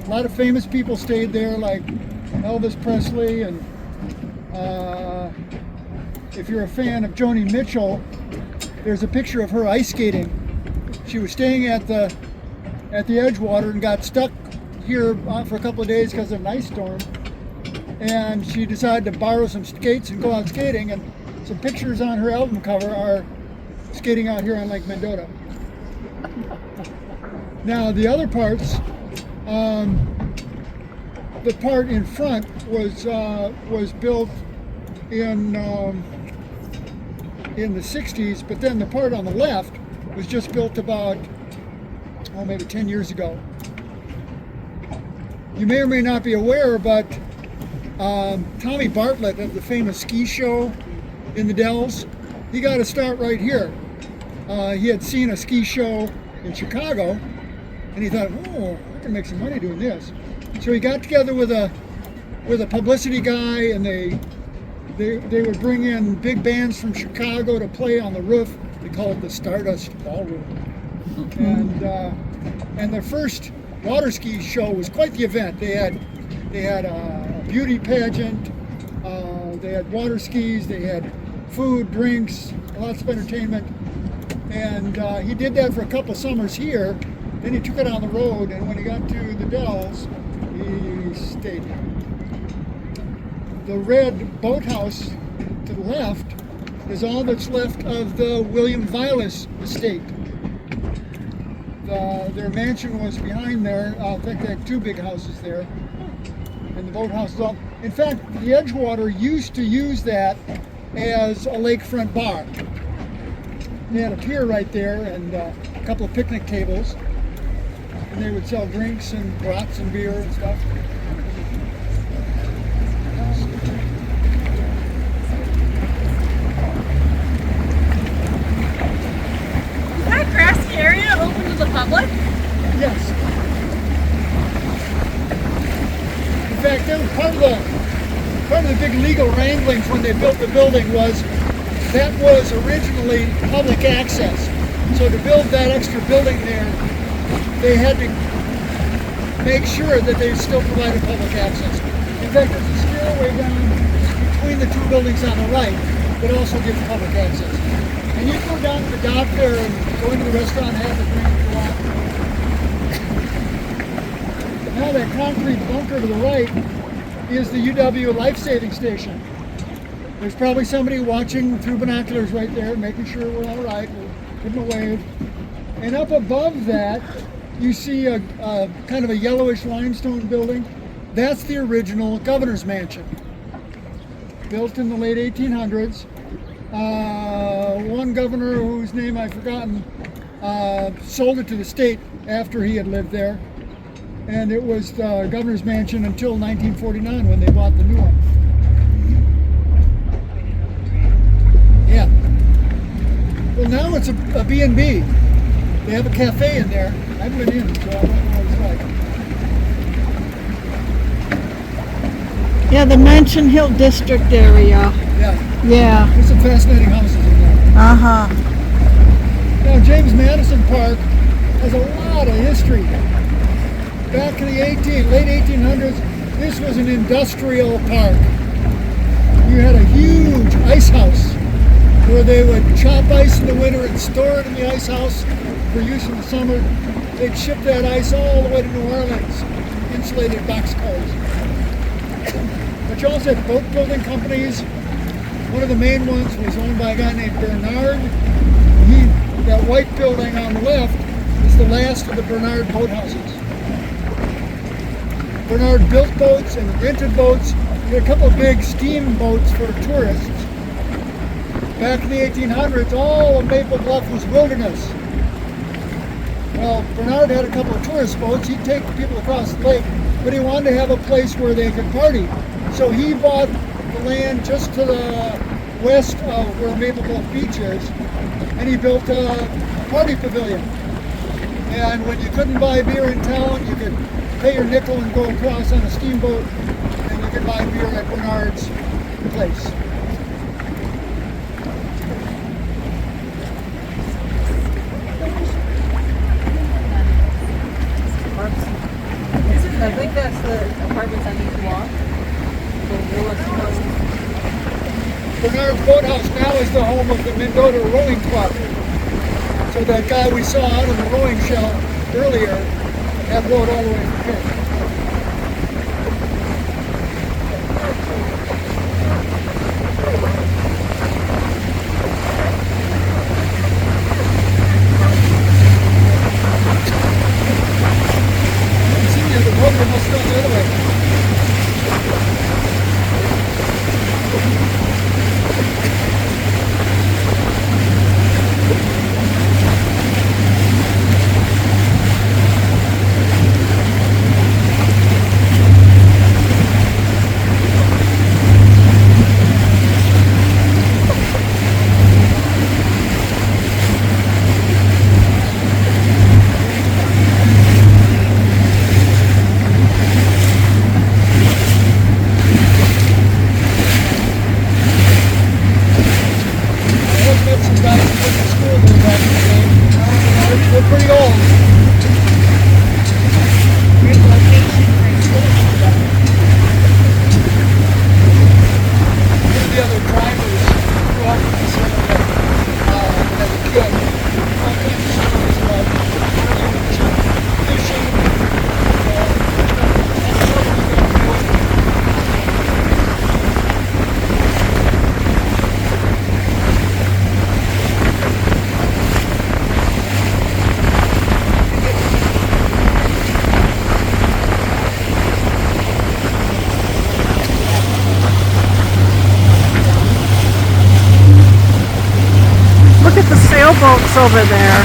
A lot of famous people stayed there, like Elvis Presley, and if you're a fan of Joni Mitchell, there's a picture of her ice skating. She was staying at the Edgewater and got stuck here for a couple of days because of an ice storm. And she decided to borrow some skates and go out skating. And some pictures on her album cover are skating out here on Lake Mendota. Now the other parts, the part in front was built in the 60s, but then the part on the left was just built about, maybe 10 years ago. You may or may not be aware, but Tommy Bartlett of the famous ski show in the Dells, he got a start right here. He had seen a ski show in Chicago, and he thought, oh, I can make some money doing this. So he got together with a publicity guy, and they would bring in big bands from Chicago to play on the roof. They call it the Stardust Ballroom. And their first water ski show was quite the event. They had a beauty pageant, they had water skis, they had food, drinks, lots of entertainment. And he did that for a couple summers here. Then he took it on the road, and when he got to the Dells, he stayed here. The red boathouse to the left is all that's left of the William Vilas estate. Their mansion was behind there. I think they had two big houses there. And the boathouse is all. In fact, the Edgewater used to use that as a lakefront bar. They had a pier right there and a couple of picnic tables. And they would sell drinks and brats and beer and stuff. Is that grassy area open to the public? Yes. In fact, that was part of the big legal wranglings when they built the building was that was originally public access. So to build that extra building there, they had to make sure that they still provided public access. In fact, there's a stairway down between the two buildings on the right, but also gives public access. And you can go down to the dock there and go into the restaurant and have a drink if you want. Now that concrete bunker to the right is the UW life-saving station. There's probably somebody watching through binoculars right there, making sure we're all right. We'll give them a wave. And up above that, you see a kind of a yellowish limestone building. That's the original governor's mansion, built in the late 1800s. One governor whose name I've forgotten sold it to the state after he had lived there. And it was the governor's mansion until 1949 when they bought the new one. Yeah. Well, now it's a B&B. They have a cafe in there. I've been in, so I don't know what it's like. Yeah, the Mansion Hill District area. Yeah. Yeah. There's some fascinating houses in there. Uh-huh. Now, James Madison Park has a lot of history. Back in the late 1800s, this was an industrial park. You had a huge ice house where they would chop ice in the winter and store it in the ice house for use in the summer. They'd ship that ice all the way to New Orleans, insulated boxcars. But you also had boat building companies. One of the main ones was owned by a guy named Bernard. That white building on the left is the last of the Bernard boat houses. Bernard built boats and rented boats. He had a couple of big steam boats for tourists. Back in the 1800s, all of Maple Bluff was wilderness. Well, Bernard had a couple of tourist boats. He'd take people across the lake, but he wanted to have a place where they could party. So he bought the land just to the west of where Maple Bluff Beach is, and he built a party pavilion. And when you couldn't buy beer in town, you could pay your nickel and go across on a steamboat, and you could buy beer at Bernard's place. I think that's the apartments on each block. Bernard's Boathouse now is the home of the Mendota Rowing Club. So that guy we saw out on the rowing shell earlier had rowed all the way from here. The boat must go the other way. They're pretty old. Great location for a school. One of the other drivers grew up in this area as a kid. All kinds of stories about fishing. Look at the sailboats over there.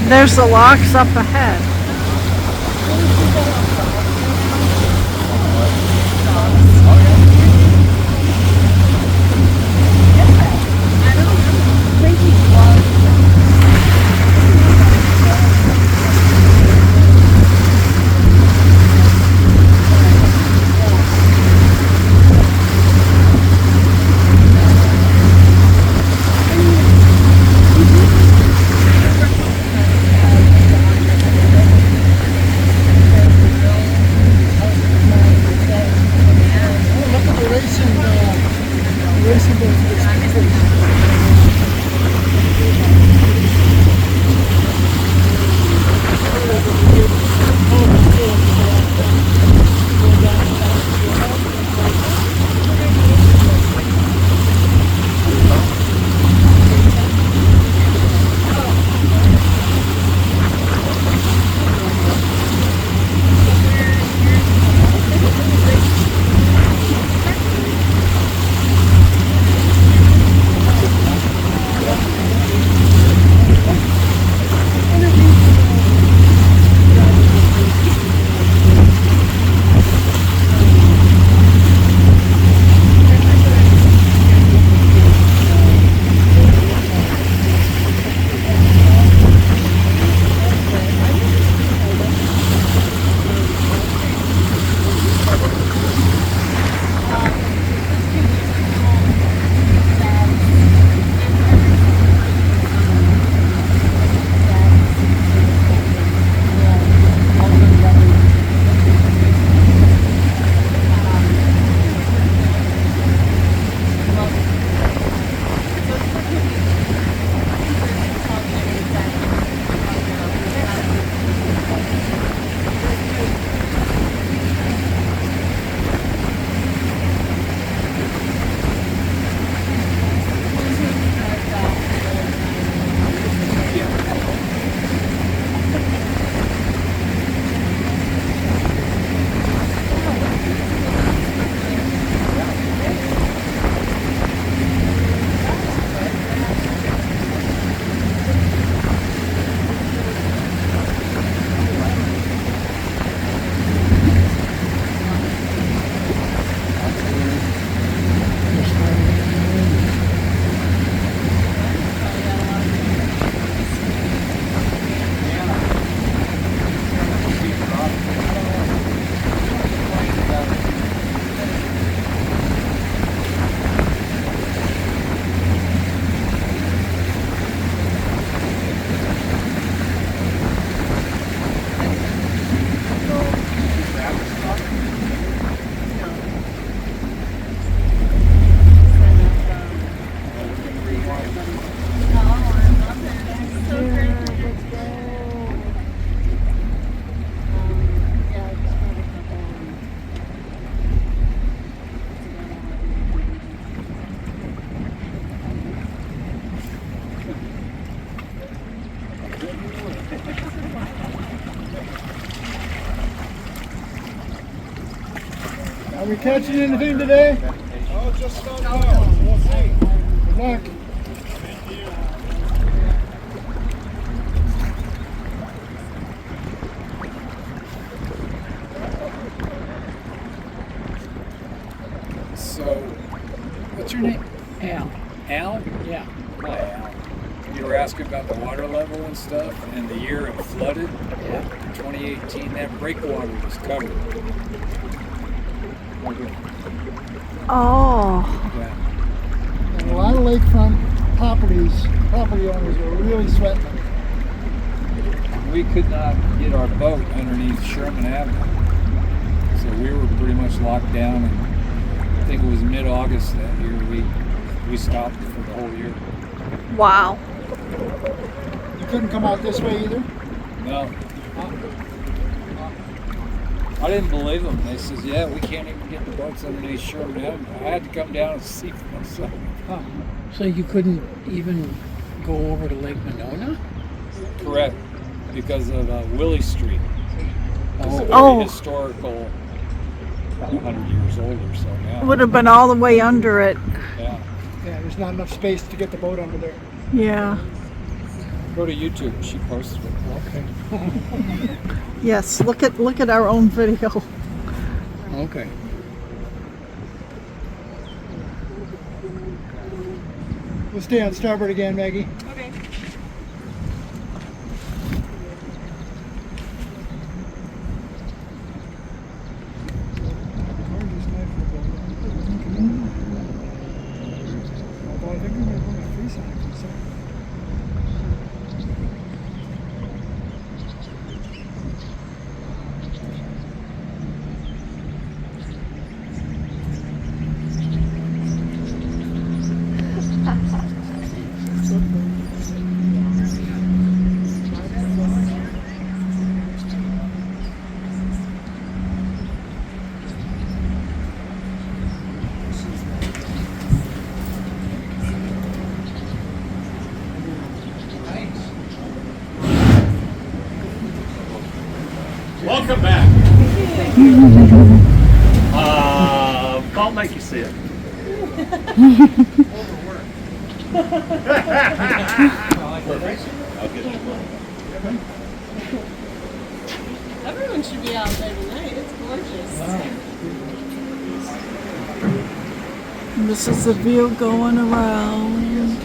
There's the locks up ahead. Are we catching anything today? Oh, just about now. We'll see. Good luck. So, what's your name? Al. Al? Yeah. Hi, Al. You were asking about the water level and stuff, and the year it flooded. Yeah. In 2018, that breakwater was covered. Oh, Yeah. And a lot of lakefront property owners were really sweating it. We could not get our boat underneath Sherman Avenue. So we were pretty much locked down, and I think it was mid-August that year we stopped for the whole year. wow. You couldn't come out this way either? No. I didn't believe them. They says, yeah, we can't even get the boats underneath Sherman Avenue. I had to come down and see for myself. Huh. So you couldn't even go over to Lake Mendota? Correct. Because of Willie Street. It's a very Oh. historical, 100 years old or so now. Would have been all the way under it. Yeah. Yeah, there's not enough space to get the boat under there. Yeah. Go to YouTube. She posted it. Okay. Yes, look at our own video. Okay. We'll stay on starboard again, Maggie. Okay. Although I think I'm going to put my face on it for a second. Welcome back. I'll make you see it. Everyone should be out there tonight. It's gorgeous. And this is the view going around.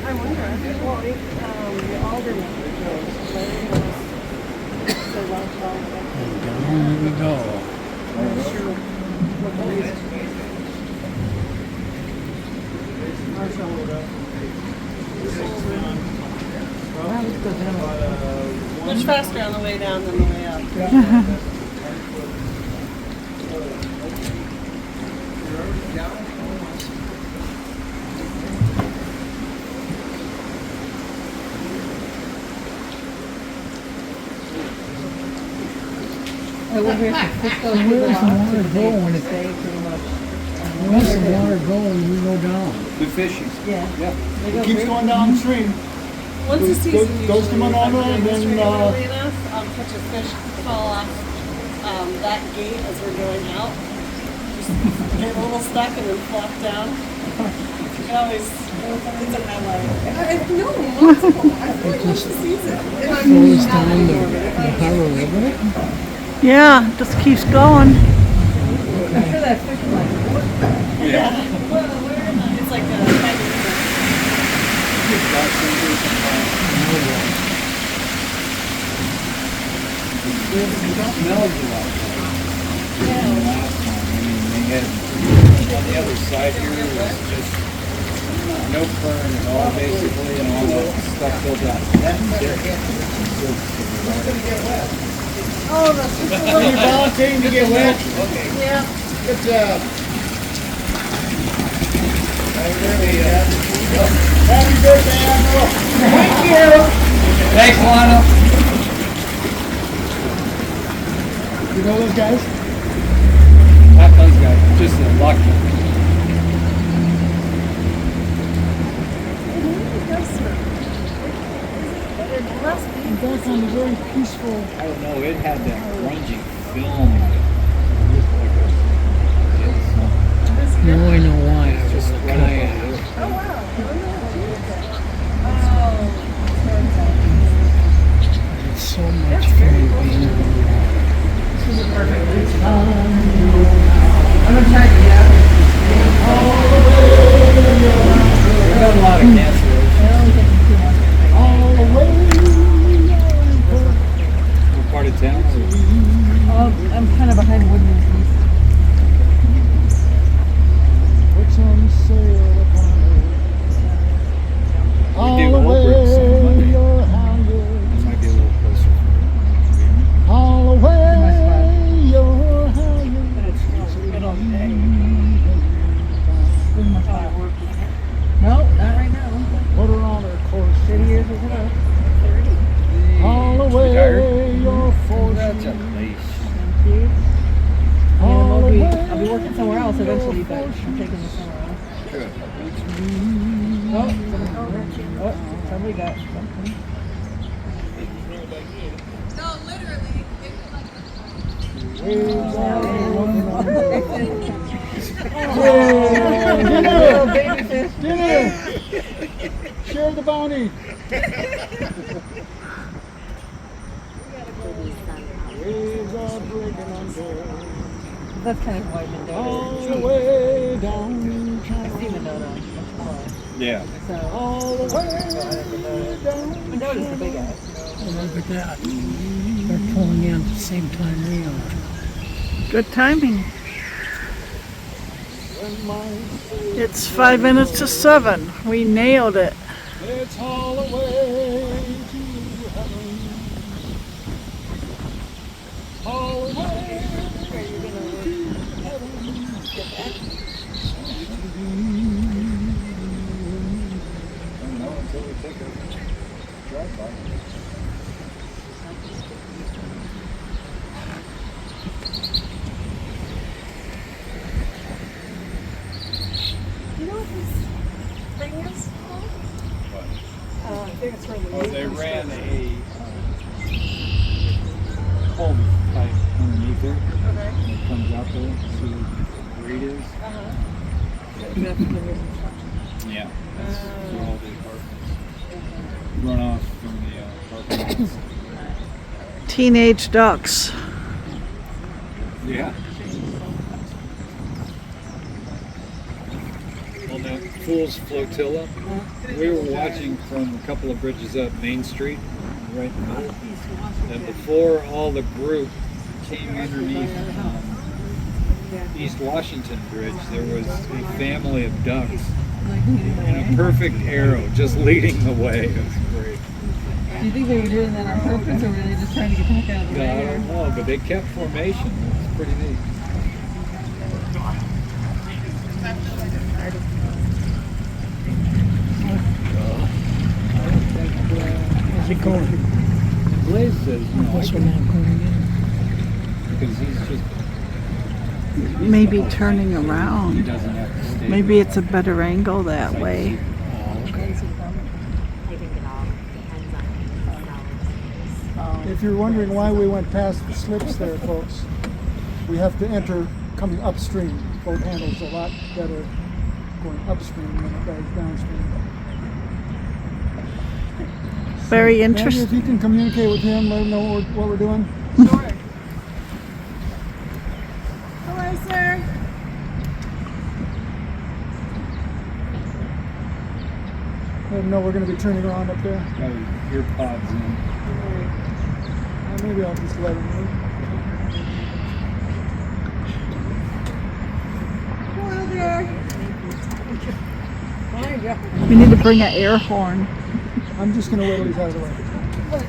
I wonder. Well, the alderman Here we go. much faster on the way down than the way up. I wonder if the fish goes through the Where's the lock, water they going? stay pretty much. Where's the water going? We go down. The fishing. Yeah. Yeah. They go It keeps right- going downstream. Once the season Goes to usually, if I'm Monona doing and this then, regularly enough, I'll catch a fish fall off that gate as we're going out. Just get a little stuck and then flop down. It always, it's a highlight. No, multiple. I feel like once the season. If I'm Goes not down the anymore, if I'm Yahara River. Yeah, just keeps going. I'm sure that fish is like, Yeah. Well, it's like a tiny river. Smells like last time. I mean, they had on the other side here was just no fern at all, basically, and all that stuff filled out. That's different. Oh, that's just a Are you little. volunteering to get wet? Yeah. Good job. Happy birthday, Admiral. Thank you. Thanks, Lana. You know those guys? Not those guys, just the lucky. And back on the very peaceful. I don't know, it had that grungy film. Now I know why I was Right kayak. up Oh, wow. It's so much fun being on the I'm gonna try to get out. We've got a lot of cancer. All the way. What part of town? I'm kind of behind Woodman's. Put some sail upon it. All do the Holbrook's on way Monday. you're hungry. This might be a little closer. All the way you're hungry. No, not right now. Put her on her course. 30 years is enough. All the way you're forced. That's a leash. All the way I'll be working somewhere else eventually, but I'm taking this somewhere else. Good. Oh, somebody got something. waves are rolling on. Little baby fish. Dinner! Share the bounty! Waves are breaking under That's kind of why Mendota all is. the way down. I see Mendota much more. Yeah. So All the way down. Mendota's the big ass. Look at that. They're pulling in at the same time we are. Good timing. When my It's 5 minutes to 7. We nailed it. it's all the way to heaven. All the way to You know what this thing is called? I think it's from the Oh, they ran a culvert pipe underneath there. Okay. And it comes out there. See where the grate is? Yeah. That's where all the apartments run off from the apartments. Teenage ducks. Yeah. On that Fool's Flotilla, we were watching from a couple of bridges up Main Street, right in the middle. And before all the group came underneath East Washington Bridge, there was a family of ducks in a perfect arrow just leading the way. It was great. Do you think they were doing that on purpose, or were they just trying to get back out of the No, I way? don't know, but they kept formation. It was pretty neat. How's it going? Blaze says, What's the man going in? because he's just, Maybe turning he around. doesn't have to stay. Maybe it's a better angle that way. If you're wondering why we went past the slips there, folks, we have to enter coming upstream. Boat handles a lot better going upstream than it does downstream. Very Randy, if interesting. you can communicate with him, let him know what we're doing. Sure. Hello, sir. Let him know we're going to be turning around up there. Got his ear pods in. Maybe I'll just let him know. Hello there. We need to bring an air horn. I'm just going to wait till he's out of the way.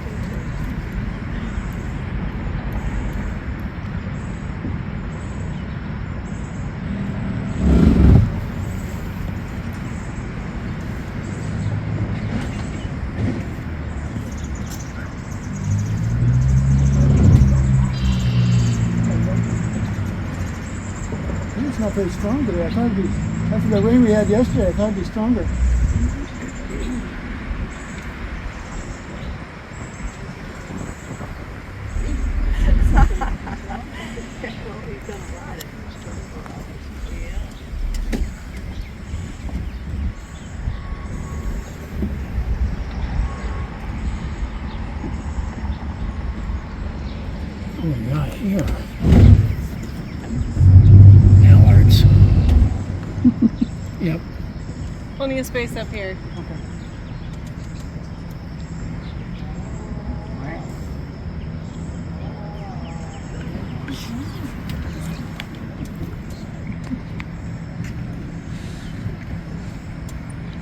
It's not very strong today. I thought it'd be, after the rain we had yesterday, I thought it'd be stronger. Oh, we got here. Mallards. Yep. Plenty of space up here.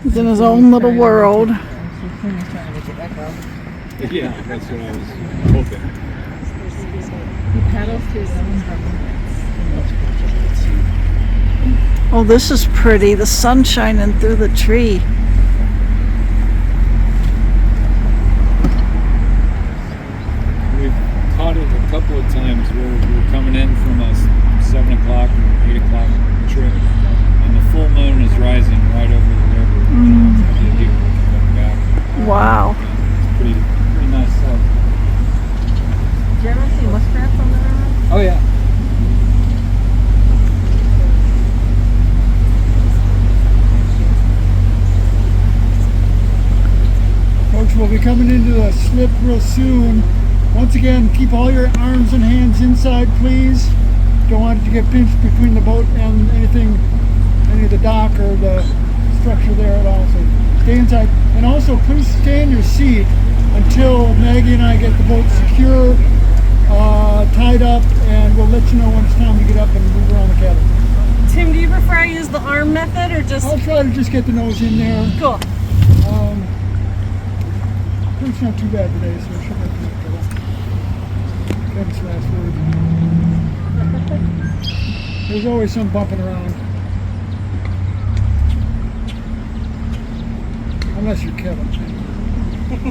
He's in his own little world. He's trying to make it echo. Yeah, that's what I was hoping. He paddles through some Oh, this is pretty. The sun shining through the tree. We've caught it a couple of times where we're coming in from a 7 o'clock or 8 o'clock trip, and the full moon is rising right over the river. The people coming back. Wow. It's pretty nice sight. Do you ever see muskrats on the river? Oh yeah. be coming into the slip real soon. Once again, keep all your arms and hands inside, please. Don't want it to get pinched between the boat and anything, any of the dock or the structure there at all. So stay inside. And also, please stay in your seat until Maggie and I get the boat secure, tied up, and we'll let you know when it's time to get up and move around the cabin. Tim, do you prefer I use the arm method or just? I'll try to just get the nose in there. Cool. It's not too bad today, so it shouldn't have too much trouble. Kevin's last word. There's always some bumping around. Unless you're Kevin.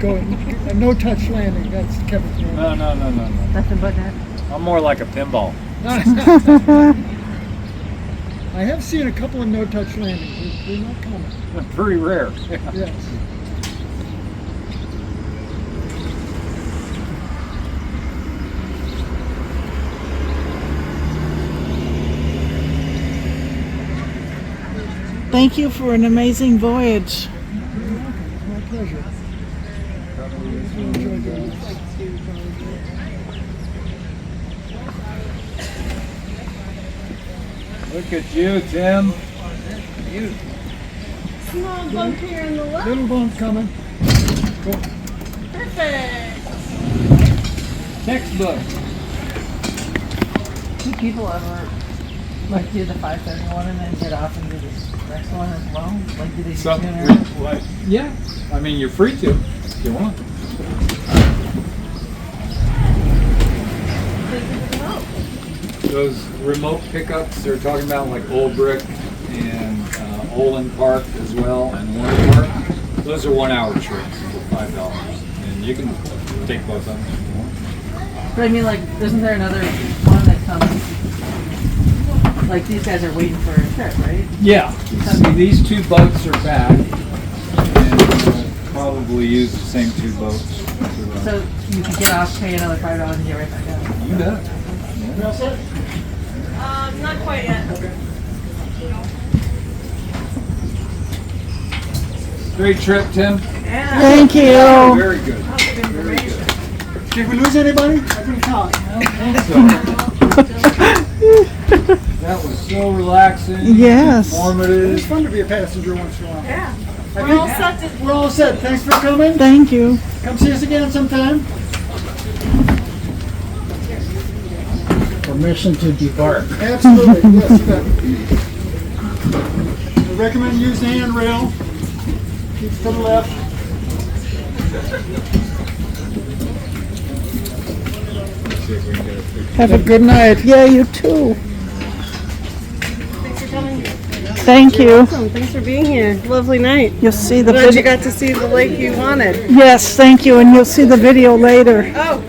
Go a no-touch landing. That's Kevin's name. No. Nothing but that. I'm more like a pinball. I have seen a couple of no-touch landings. They're not common. Pretty rare. Yes. Thank you for an amazing voyage. You're welcome. It's my pleasure. Enjoy doing this. Look at you, Tim. Small bump here on the left. Little bump coming. Cool. Perfect. Textbook. Do people ever like do the 571 and then get off and do this next one as well? Like do they Some, tune in? like, yeah. I mean, you're free to if you want. Those remote pickups they're talking about, like Old Brick and Olin Park as well, and Warren Park. Those are 1 hour trips for $5, and you can take both of them if you want. But I mean, like, isn't there another one that comes? Like these guys are waiting for a trip, right? Yeah. See, these two boats are back, and we'll probably use the same two boats. So you can get off, pay another $5 and get right back out. You bet. You all set? Not quite yet. Great trip, Tim. Thank you. Very good. Very good. Did we lose anybody? I couldn't count. So, that was so relaxing. Yes. It's Informative. fun to be a passenger once in a while. Yeah. I We're think all set to. we're all set. Thanks for coming. Thank you. Come see us again sometime. Permission to depart. Absolutely. Yes, you bet. I recommend using the handrail. Keep to the left. Have a good night. Yeah, you too. Thanks for coming. Thank you. Awesome. Thanks for being here. Lovely night. You'll see the Glad you video. got to see the lake you wanted. Yes, thank you, and you'll see the video later. Oh,